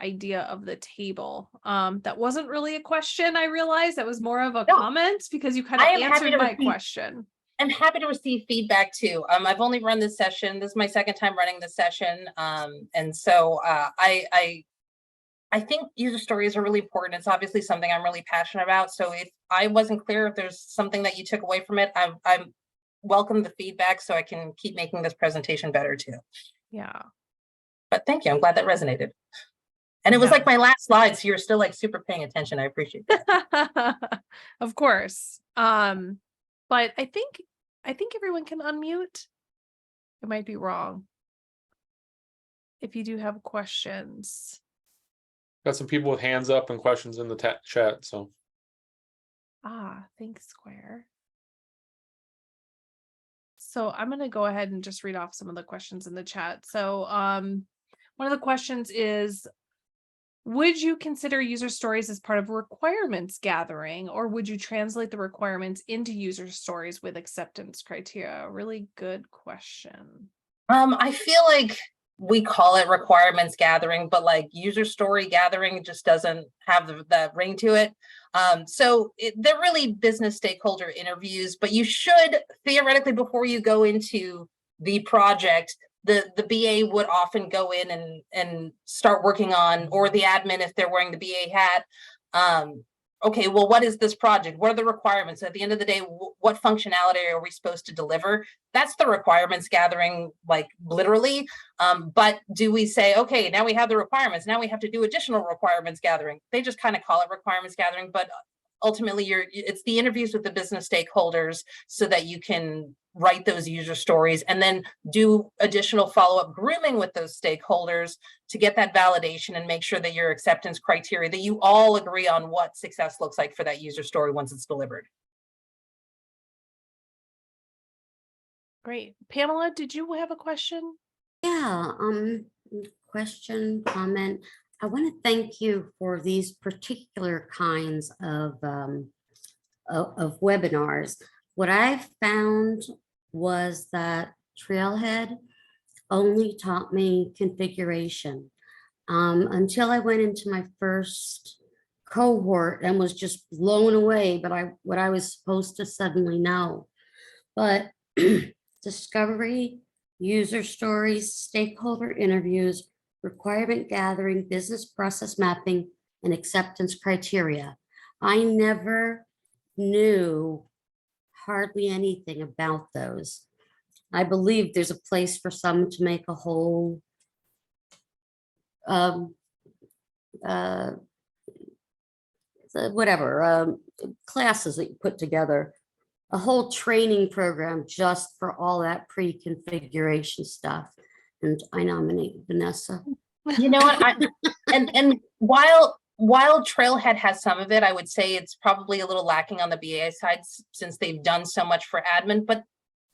Speaker 1: idea of the table. That wasn't really a question, I realized. That was more of a comment, because you kind of answered my question.
Speaker 3: I'm happy to receive feedback too. I've only run this session. This is my second time running this session. And so I think user stories are really important. It's obviously something I'm really passionate about. So if I wasn't clear, if there's something that you took away from it, I welcome the feedback so I can keep making this presentation better too.
Speaker 1: Yeah.
Speaker 3: But thank you. I'm glad that resonated. And it was like my last slide, so you're still like super paying attention. I appreciate that.
Speaker 1: Of course. But I think everyone can unmute. It might be wrong. If you do have questions.
Speaker 2: Got some people with hands up and questions in the chat. So.
Speaker 1: Thanks, Square. So I'm going to go ahead and just read off some of the questions in the chat. So one of the questions is, would you consider user stories as part of requirements gathering, or would you translate the requirements into user stories with acceptance criteria? Really good question.
Speaker 3: I feel like we call it requirements gathering, but like user story gathering just doesn't have the ring to it. So they're really business stakeholder interviews, but you should theoretically, before you go into the project, the BA would often go in and start working on, or the admin if they're wearing the BA hat. Okay, well, what is this project? What are the requirements? At the end of the day, what functionality are we supposed to deliver? That's the requirements gathering, like literally. But do we say, okay, now we have the requirements, now we have to do additional requirements gathering? They just kind of call it requirements gathering, but ultimately it's the interviews with the business stakeholders so that you can write those user stories and then do additional follow-up grooming with those stakeholders to get that validation and make sure that your acceptance criteria, that you all agree on what success looks like for that user story once it's delivered.
Speaker 1: Great. Pamela, did you have a question?
Speaker 4: Yeah, question, comment. I want to thank you for these particular kinds of webinars. What I found was that Trailhead only taught me configuration until I went into my first cohort and was just blown away by what I was supposed to suddenly know. But discovery, user stories, stakeholder interviews, requirement gathering, business process mapping, and acceptance criteria. I never knew hardly anything about those. I believe there's a place for some to make a whole classes that you put together, a whole training program just for all that pre-configuration stuff. And I nominate Vanessa.
Speaker 3: You know what? And while Trailhead has some of it, I would say it's probably a little lacking on the BA side since they've done so much for admin. But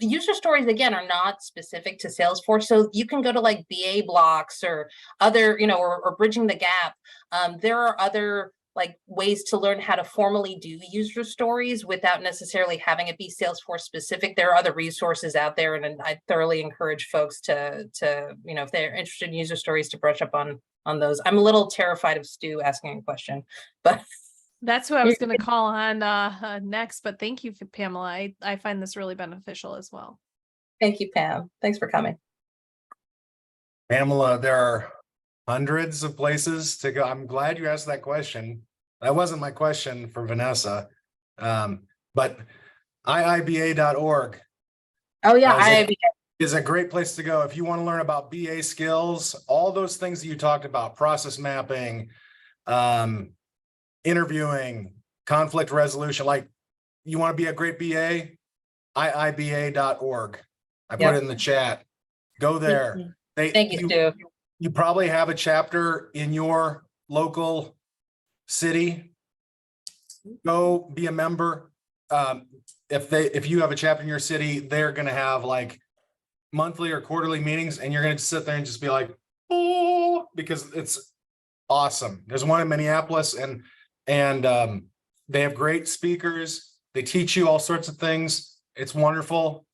Speaker 3: the user stories, again, are not specific to Salesforce. So you can go to like BA blocks or other, or Bridging the Gap. There are other like ways to learn how to formally do user stories without necessarily having it be Salesforce specific. There are other resources out there, and I thoroughly encourage folks to if they're interested in user stories, to brush up on those. I'm a little terrified of Stu asking a question, but
Speaker 1: that's who I was going to call on next. But thank you, Pamela. I find this really beneficial as well.
Speaker 3: Thank you, Pam. Thanks for coming.
Speaker 5: Pamela, there are hundreds of places to go. I'm glad you asked that question. That wasn't my question for Vanessa, but IIBA.org.
Speaker 3: Oh yeah, IIBA
Speaker 5: is a great place to go if you want to learn about BA skills, all those things that you talked about, process mapping, interviewing, conflict resolution. Like, you want to be a great BA? IIBA.org. I put it in the chat. Go there.
Speaker 3: Thank you, Stu.
Speaker 5: You probably have a chapter in your local city. Go be a member. If you have a chapter in your city, they're going to have like monthly or quarterly meetings, and you're going to sit there and just be like, oh, because it's awesome. There's one in Minneapolis, and they have great speakers. They teach you all sorts of things. It's wonderful.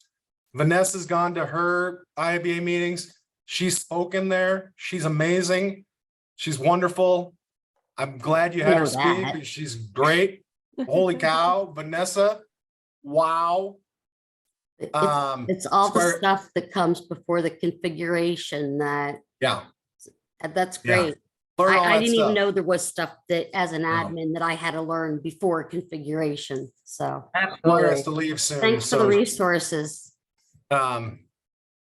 Speaker 5: Vanessa's gone to her IIBA meetings. She's spoken there. She's amazing. She's wonderful. I'm glad you had her speak. She's great. Holy cow, Vanessa. Wow.
Speaker 4: It's all the stuff that comes before the configuration that's great. I didn't even know there was stuff that as an admin that I had to learn before configuration. So
Speaker 5: Square has to leave soon.
Speaker 4: Thanks for the resources.
Speaker 5: Did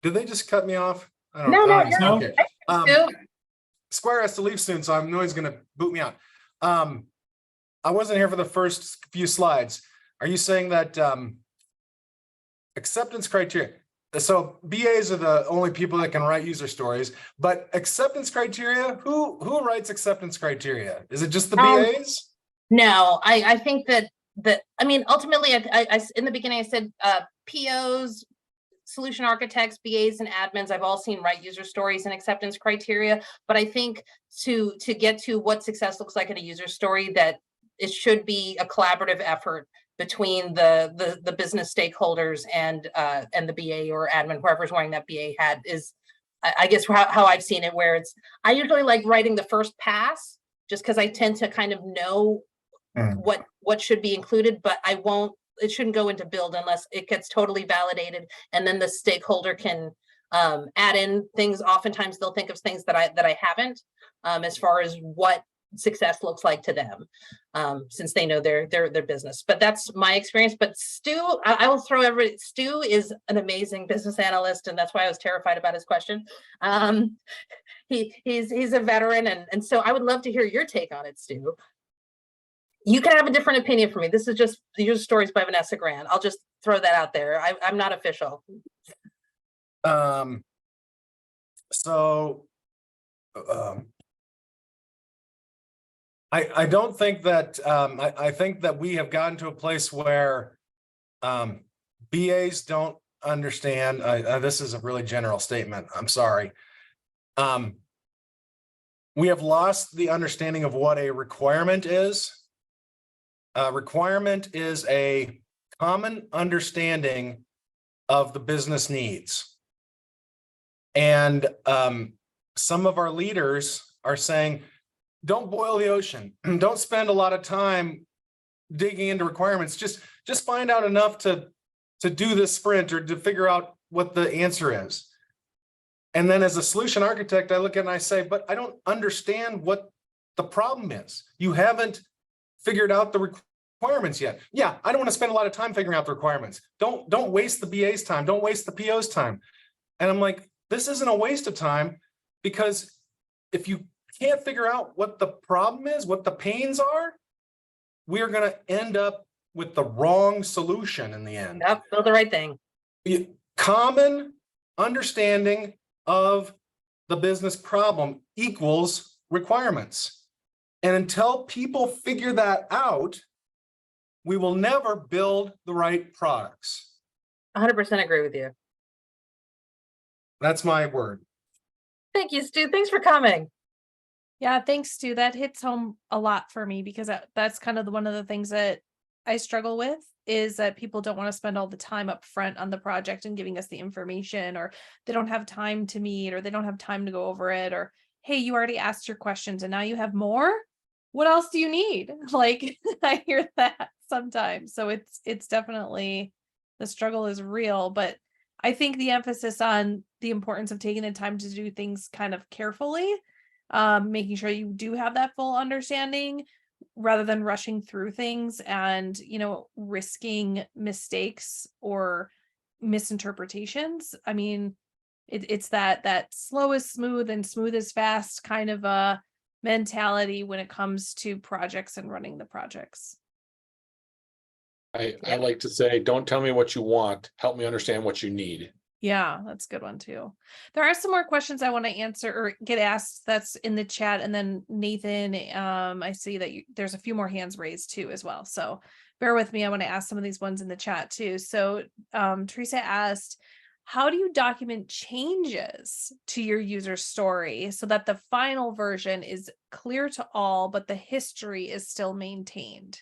Speaker 5: they just cut me off? I don't
Speaker 3: know.
Speaker 5: Okay. Square has to leave soon, so I know he's going to boot me out. I wasn't here for the first few slides. Are you saying that acceptance criteria? So BAs are the only people that can write user stories, but acceptance criteria, who writes acceptance criteria? Is it just the BAs?
Speaker 3: No, I think that I mean, ultimately, I in the beginning I said POs, solution architects, BAs, and admins, I've all seen write user stories and acceptance criteria. But I think to get to what success looks like in a user story, that it should be a collaborative effort between the business stakeholders and the BA or admin, whoever's wearing that BA hat, is I guess how I've seen it, where it's, I usually like writing the first pass just because I tend to kind of know what should be included, but it shouldn't go into build unless it gets totally validated, and then the stakeholder can add in things. Oftentimes they'll think of things that I haven't, as far as what success looks like to them, since they know their business. But that's my experience. But Stu, I will throw everybody. Stu is an amazing business analyst, and that's why I was terrified about his question. He's a veteran, and so I would love to hear your take on it, Stu. You can have a different opinion from me. This is just the user stories by Vanessa Grant. I'll just throw that out there. I'm not official.
Speaker 5: I don't think that, I think that we have gotten to a place where BAs don't understand, this is a really general statement, I'm sorry. We have lost the understanding of what a requirement is. A requirement is a common understanding of the business needs. And some of our leaders are saying, don't boil the ocean. Don't spend a lot of time digging into requirements. Just find out enough to do this sprint or to figure out what the answer is. And then as a solution architect, I look at it and I say, but I don't understand what the problem is. You haven't figured out the requirements yet. Yeah, I don't want to spend a lot of time figuring out the requirements. Don't waste the BA's time. Don't waste the PO's time. And I'm like, this isn't a waste of time, because if you can't figure out what the problem is, what the pains are, we are going to end up with the wrong solution in the end.
Speaker 3: Yep, build the right thing.
Speaker 5: Common understanding of the business problem equals requirements. And until people figure that out, we will never build the right products.
Speaker 3: 100% agree with you.
Speaker 5: That's my word.
Speaker 3: Thank you, Stu. Thanks for coming.
Speaker 1: Yeah, thanks, Stu. That hits home a lot for me, because that's kind of one of the things that I struggle with, is that people don't want to spend all the time up front on the project and giving us the information, or they don't have time to meet, or they don't have time to go over it, or, hey, you already asked your questions and now you have more. What else do you need? Like, I hear that sometimes. So it's definitely, the struggle is real, but I think the emphasis on the importance of taking the time to do things kind of carefully, making sure you do have that full understanding, rather than rushing through things and, risking mistakes or misinterpretations. I mean, it's that slow is smooth and smooth is fast kind of a mentality when it comes to projects and running the projects.
Speaker 2: I like to say, don't tell me what you want, help me understand what you need.
Speaker 1: Yeah, that's a good one too. There are some more questions I want to answer or get asked that's in the chat. And then Nathan, I see that there's a few more hands raised too as well. So bear with me. I want to ask some of these ones in the chat too. So Teresa asked, how do you document changes to your user story so that the final version is clear to all, but the history is still maintained?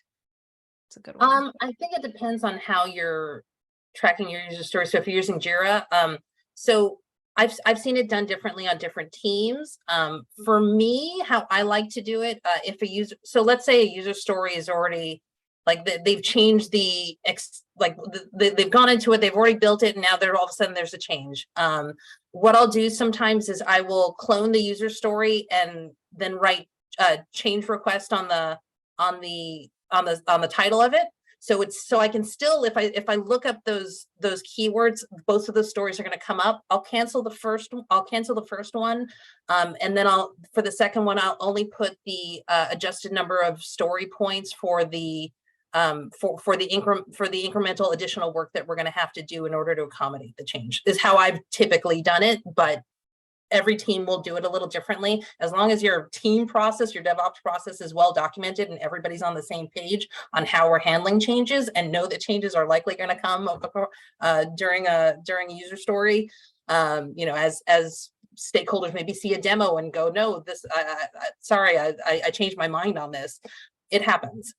Speaker 1: It's a good one.
Speaker 3: I think it depends on how you're tracking your user story. So if you're using Jira, so I've seen it done differently on different teams. For me, how I like to do it, if a user, so let's say a user story is already like they've changed they've gone into it, they've already built it, and now all of a sudden there's a change. What I'll do sometimes is I will clone the user story and then write a change request on the title of it. So I can still, if I look up those keywords, both of those stories are going to come up. I'll cancel the first one, and then for the second one, I'll only put the adjusted number of story points for the incremental additional work that we're going to have to do in order to accommodate the change. Is how I've typically done it, but every team will do it a little differently. As long as your team process, your DevOps process is well documented and everybody's on the same page on how we're handling changes and know that changes are likely going to come during a user story. As stakeholders maybe see a demo and go, no, this, sorry, I changed my mind on this. It happens.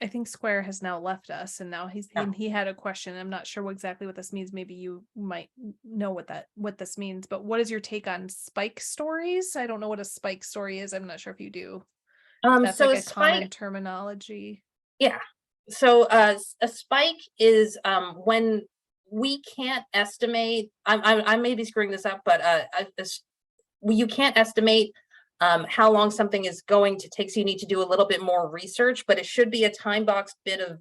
Speaker 1: I think Square has now left us, and now he had a question. I'm not sure exactly what this means. Maybe you might know what this means, but what is your take on spike stories? I don't know what a spike story is. I'm not sure if you do. That's
Speaker 3: so
Speaker 1: like a common terminology.
Speaker 3: Yeah. So a spike is when we can't estimate. I may be screwing this up, but you can't estimate how long something is going to take. So you need to do a little bit more research, but it should be a time box bit of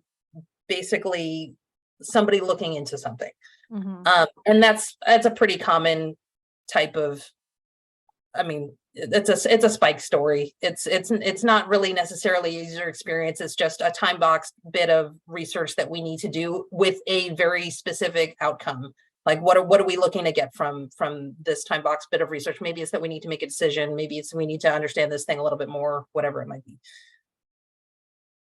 Speaker 3: basically somebody looking into something. Mm-hmm. And that's a pretty common type of I mean, it's a Spike story. It's not really necessarily a user experience. It's just a time box bit of research that we need to do with a very specific outcome. Like what are we looking to get from this time box bit of research? Maybe it's that we need to make a decision. Maybe it's we need to understand this thing a little bit more, whatever it might be.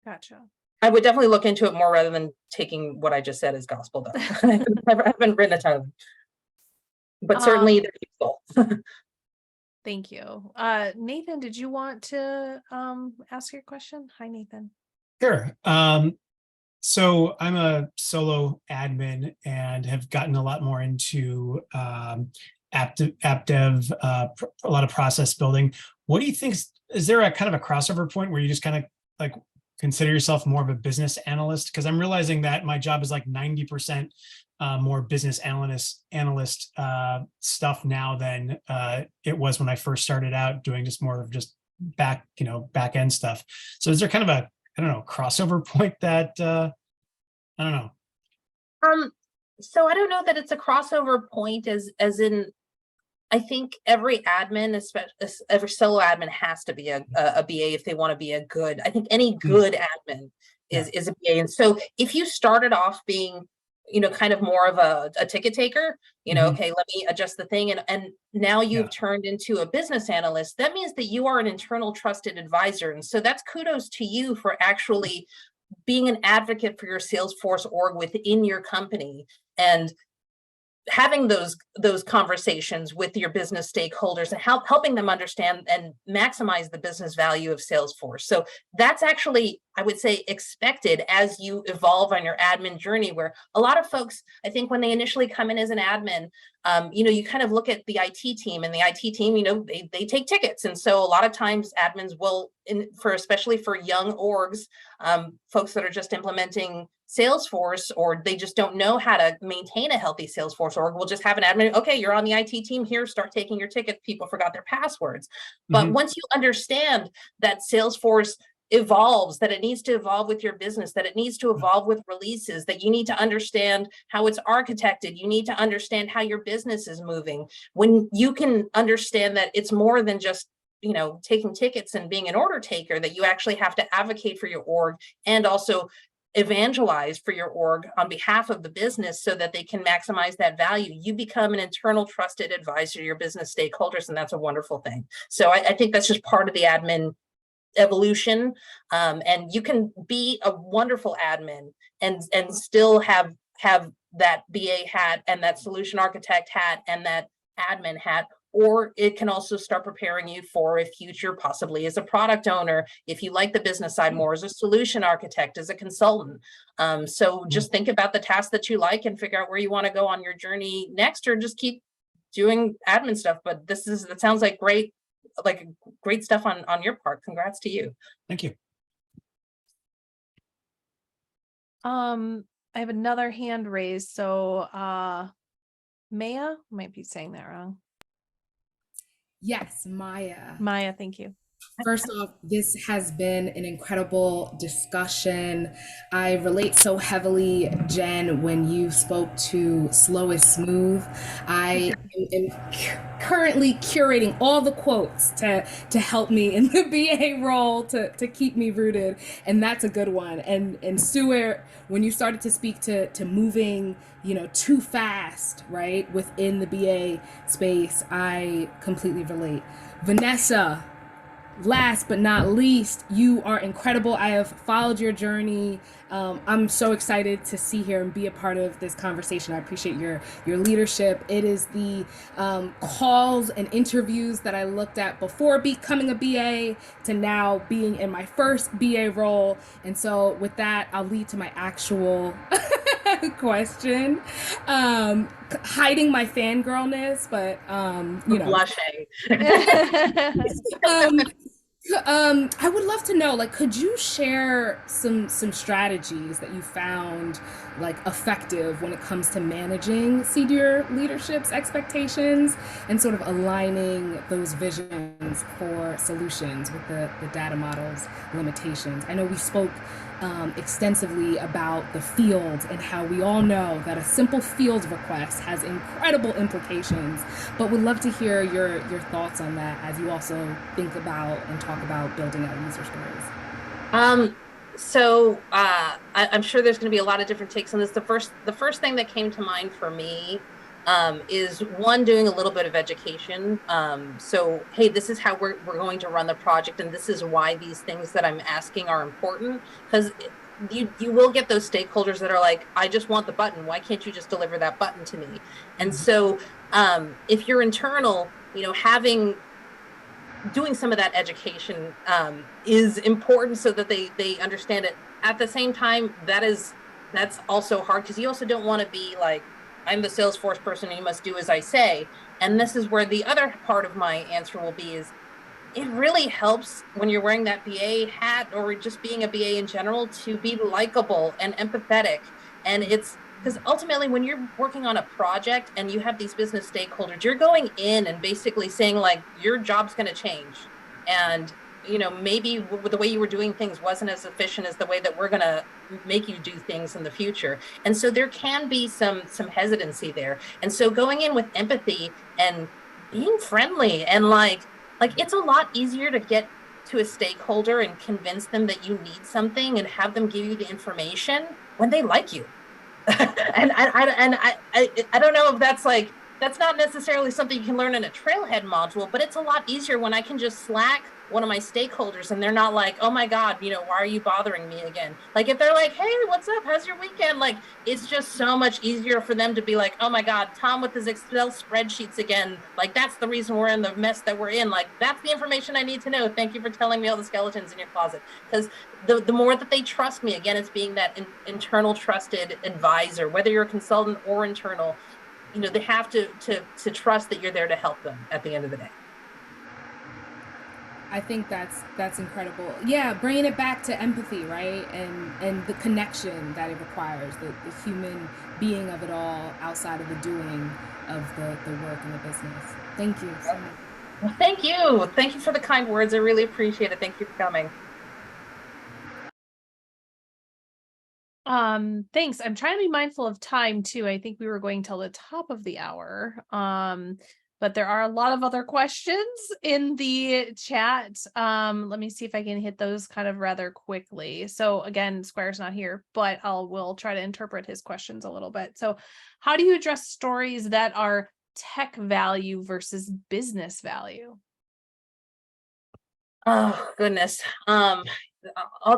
Speaker 1: Gotcha.
Speaker 3: I would definitely look into it more rather than taking what I just said as gospel though. I haven't written a ton of them. But certainly they're useful.
Speaker 1: Thank you. Nathan, did you want to ask your question? Hi, Nathan.
Speaker 6: Sure. So I'm a solo admin and have gotten a lot more into app dev, a lot of process building. What do you think? Is there a kind of a crossover point where you just kind of like consider yourself more of a business analyst? Because I'm realizing that my job is like 90% more business analyst stuff now than it was when I first started out doing just more of just back end stuff. So is there kind of a, I don't know, crossover point that I don't know.
Speaker 3: So I don't know that it's a crossover point as in, I think every admin, especially every solo admin, has to be a BA if they want to be a good. I think any good admin is a BA. And so if you started off being, kind of more of a ticket taker, okay, let me adjust the thing, and now you've turned into a business analyst. That means that you are an internal trusted advisor, and so that's kudos to you for actually being an advocate for your Salesforce org within your company and having those conversations with your business stakeholders and helping them understand and maximize the business value of Salesforce. So that's actually, I would say, expected as you evolve on your admin journey, where a lot of folks, I think when they initially come in as an admin, you kind of look at the IT team, and the IT team, they take tickets. And so a lot of times admins will, especially for young orgs, folks that are just implementing Salesforce, or they just don't know how to maintain a healthy Salesforce org, we'll just have an admin, okay, you're on the IT team here, start taking your tickets, people forgot their passwords. But once you understand that Salesforce evolves, that it needs to evolve with your business, that it needs to evolve with releases, that you need to understand how it's architected, you need to understand how your business is moving. When you can understand that it's more than just taking tickets and being an order taker, that you actually have to advocate for your org and also evangelize for your org on behalf of the business so that they can maximize that value, you become an internal trusted advisor to your business stakeholders, and that's a wonderful thing. So I think that's just part of the admin evolution, and you can be a wonderful admin and still have that BA hat and that solution architect hat and that admin hat, or it can also start preparing you for a future, possibly as a product owner, if you like the business side more, as a solution architect, as a consultant. So just think about the tasks that you like and figure out where you want to go on your journey next, or just keep doing admin stuff. But that sounds like great stuff on your part. Congrats to you.
Speaker 6: Thank you.
Speaker 1: I have another hand raised. So Maya, might be saying that wrong.
Speaker 7: Yes, Maya.
Speaker 1: Maya, thank you.
Speaker 7: First off, this has been an incredible discussion. I relate so heavily, Jen, when you spoke to Slow is Smooth. I am currently curating all the quotes to help me in the BA role to keep me rooted, and that's a good one. And Stuart, when you started to speak to moving, too fast, right, within the BA space, I completely relate. Vanessa, last but not least, you are incredible. I have followed your journey. I'm so excited to see here and be a part of this conversation. I appreciate your leadership. It is the calls and interviews that I looked at before becoming a BA to now being in my first BA role. And so with that, I'll lead to my actual question. Hiding my fangirlness, but
Speaker 3: Blushing.
Speaker 7: I would love to know, like, could you share some strategies that you found like effective when it comes to managing senior leadership's expectations and sort of aligning those visions for solutions with the data model's limitations? I know we spoke extensively about the field and how we all know that a simple field request has incredible implications, but would love to hear your thoughts on that as you also think about and talk about building out user stories.
Speaker 3: I'm sure there's going to be a lot of different takes on this. The first thing that came to mind for me is one, doing a little bit of education. So, hey, this is how we're going to run the project, and this is why these things that I'm asking are important. Because you will get those stakeholders that are like, I just want the button. Why can't you just deliver that button to me? And so, if you're internal, doing some of that education is important so that they understand it. At the same time, that's also hard because you also don't want to be like, I'm the Salesforce person and you must do as I say. And this is where the other part of my answer will be is it really helps when you're wearing that BA hat or just being a BA in general to be likable and empathetic. And it's because ultimately when you're working on a project and you have these business stakeholders, you're going in and basically saying like, your job's going to change. And, maybe the way you were doing things wasn't as efficient as the way that we're going to make you do things in the future. And so there can be some hesitancy there. And so going in with empathy and being friendly and like it's a lot easier to get to a stakeholder and convince them that you need something and have them give you the information when they like you. And I don't know if that's not necessarily something you can learn in a Trailhead module, but it's a lot easier when I can just Slack one of my stakeholders and they're not like, oh my God, why are you bothering me again? Like if they're like, hey, what's up? How's your weekend? Like, it's just so much easier for them to be like, oh my God, Tom with his Excel spreadsheets again. Like, that's the reason we're in the mess that we're in. Like, that's the information I need to know. Thank you for telling me all the skeletons in your closet. Because the more that they trust me, again, it's being that internal trusted advisor, whether you're a consultant or internal, they have to trust that you're there to help them at the end of the day.
Speaker 7: I think that's incredible. Yeah, bringing it back to empathy, right? And the connection that it requires, the human being of it all outside of the doing of the work in the business. Thank you so much.
Speaker 3: Well, thank you. Thank you for the kind words. I really appreciate it. Thank you for coming.
Speaker 1: Thanks. I'm trying to be mindful of time too. I think we were going till the top of the hour. But there are a lot of other questions in the chat. Let me see if I can hit those kind of rather quickly. So again, Squire's not here, but we'll try to interpret his questions a little bit. So how do you address stories that are tech value versus business value?
Speaker 3: Oh, goodness. I'll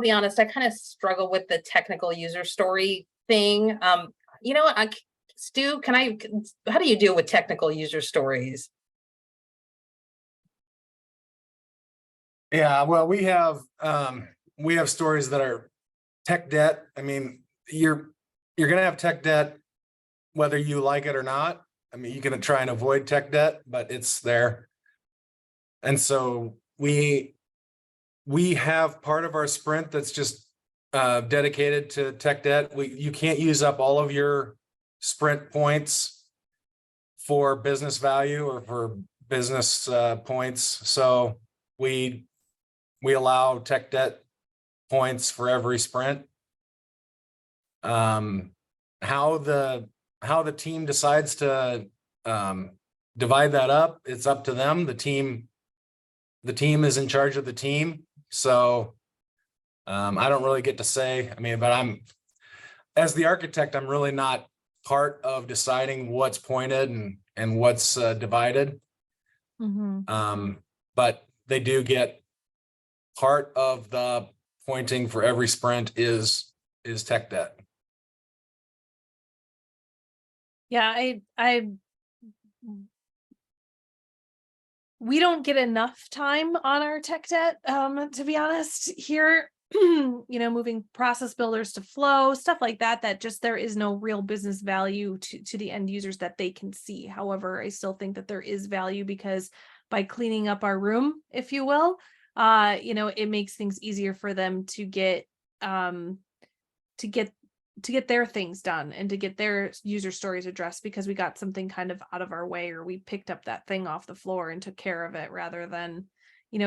Speaker 3: be honest, I kind of struggle with the technical user story thing. You know what? Stu, how do you deal with technical user stories?
Speaker 5: Yeah, well, we have stories that are tech debt. I mean, you're gonna have tech debt whether you like it or not. I mean, you're gonna try and avoid tech debt, but it's there. And so we have part of our sprint that's just dedicated to tech debt. You can't use up all of your sprint points for business value or for business points. So we allow tech debt points for every sprint. How the team decides to divide that up, it's up to them. The team is in charge of the team. So I don't really get to say, I mean, but as the architect, I'm really not part of deciding what's pointed and what's divided.
Speaker 1: Mm-hmm.
Speaker 5: But they do get part of the pointing for every sprint is tech debt.
Speaker 1: Yeah, we don't get enough time on our tech debt, to be honest here. Moving process builders to flow, stuff like that just there is no real business value to the end users that they can see. However, I still think that there is value because by cleaning up our room, if you will, it makes things easier for them to get their things done and to get their user stories addressed, because we got something kind of out of our way, or we picked up that thing off the floor and took care of it, rather than,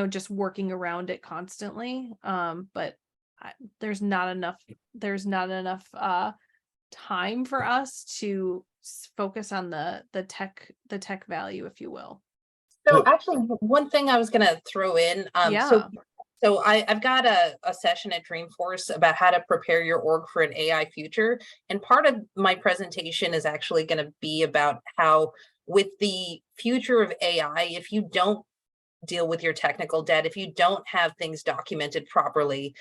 Speaker 1: just working around it constantly. But there's not enough time for us to focus on the tech value, if you will.
Speaker 3: So actually, one thing I was going to throw in, so I've got a session at Dreamforce about how to prepare your org for an AI future. And part of my presentation is actually going to be about how, with the future of AI, if you don't deal with your technical debt, if you don't have things documented properly,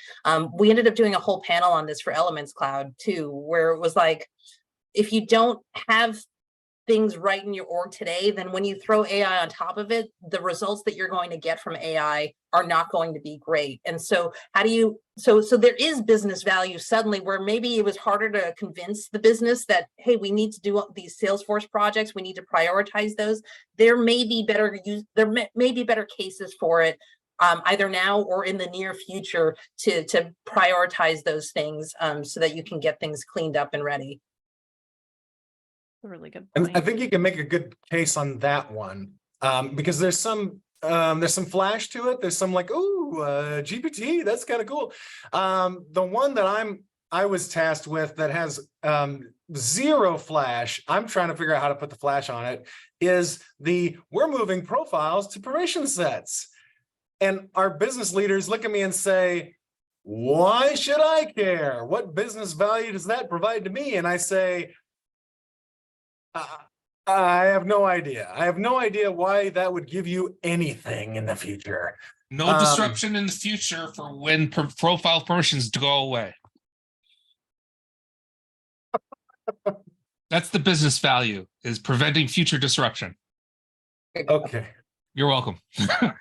Speaker 3: we ended up doing a whole panel on this for Elements Cloud too, where it was like, if you don't have things right in your org today, then when you throw AI on top of it, the results that you're going to get from AI are not going to be great. And so how do you, so there is business value suddenly, where maybe it was harder to convince the business that, hey, we need to do these Salesforce projects, we need to prioritize those. There may be better cases for it, either now or in the near future, to prioritize those things, so that you can get things cleaned up and ready.
Speaker 1: A really good point.
Speaker 5: And I think you can make a good case on that one, because there's some flash to it. There's some like, ooh, GPT, that's kind of cool. The one that I was tasked with that has zero flash, I'm trying to figure out how to put the flash on it, is we're moving profiles to permission sets. And our business leaders look at me and say, why should I care? What business value does that provide to me? And I say, I have no idea. I have no idea why that would give you anything in the future.
Speaker 8: No disruption in the future for when profile permissions go away. That's the business value, is preventing future disruption.
Speaker 5: Okay.
Speaker 8: You're welcome.
Speaker 1: I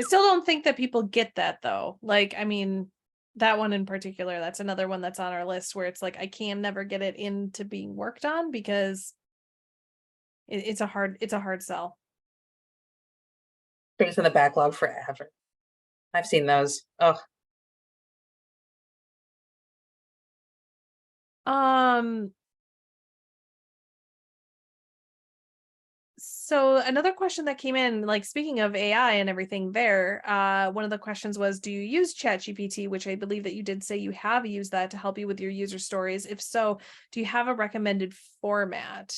Speaker 1: still don't think that people get that though. Like, I mean, that one in particular, that's another one that's on our list where it's like, I can never get it into being worked on, because it's a hard sell.
Speaker 3: Things in the backlog forever. I've seen those. Oh.
Speaker 1: So another question that came in, like, speaking of AI and everything there, one of the questions was, do you use ChatGPT, which I believe that you did say you have used that to help you with your user stories. If so, do you have a recommended format?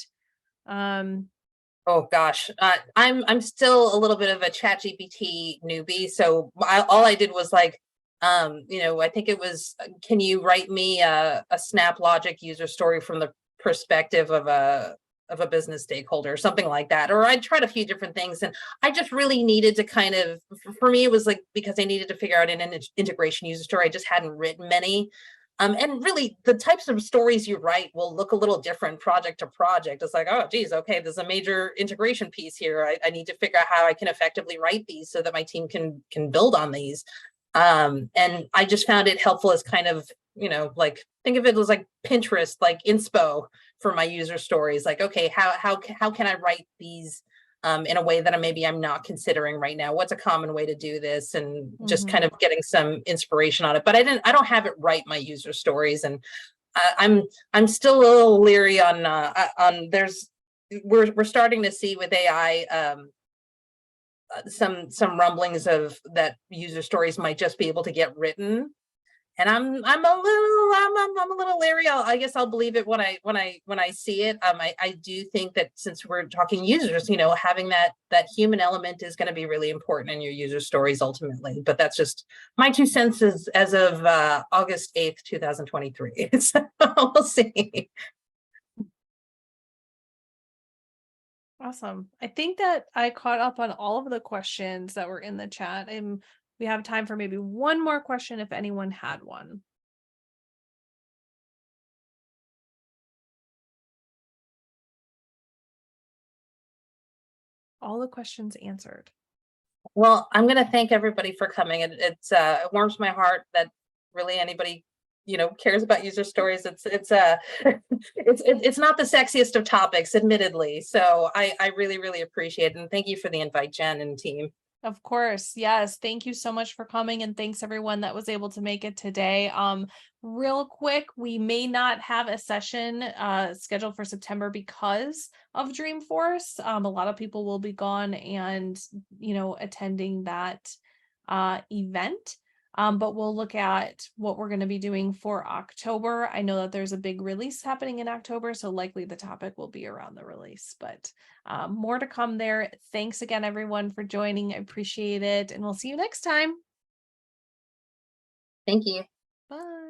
Speaker 3: Oh gosh, I'm still a little bit of a ChatGPT newbie. So all I did was like, I think it was, can you write me a Snap Logic user story from the perspective of a business stakeholder, or something like that. Or I tried a few different things, and I just really needed to kind of, for me, it was like, because I needed to figure out an integration user story. I just hadn't written many. And really, the types of stories you write will look a little different project to project. It's like, oh, geez, okay, there's a major integration piece here. I need to figure out how I can effectively write these so that my team can build on these. And I just found it helpful as kind of, like, think of it as like Pinterest, like inspo for my user stories. Like, okay, how can I write these in a way that I'm not considering right now? What's a common way to do this? And just kind of getting some inspiration on it. But I don't have it write my user stories, and I'm still a little leery on we're starting to see with AI some rumblings of that user stories might just be able to get written. And I'm a little leery. I guess I'll believe it when I see it. I do think that since we're talking users, having that human element is going to be really important in your user stories ultimately. But that's just my 2 cents as of August 8th, 2023. So we'll see.
Speaker 1: Awesome. I think that I caught up on all of the questions that were in the chat. We have time for maybe one more question if anyone had one. All the questions answered.
Speaker 3: Well, I'm going to thank everybody for coming. It warms my heart that really anybody cares about user stories. It's not the sexiest of topics, admittedly. So I really, really appreciate it, and thank you for the invite, Jen and team.
Speaker 1: Of course. Yes. Thank you so much for coming, and thanks everyone that was able to make it today. Real quick, we may not have a session scheduled for September because of Dreamforce. A lot of people will be gone and, attending that event. But we'll look at what we're going to be doing for October. I know that there's a big release happening in October, so likely the topic will be around the release, but more to come there. Thanks again, everyone, for joining. I appreciate it, and we'll see you next time.
Speaker 3: Thank you.
Speaker 1: Bye.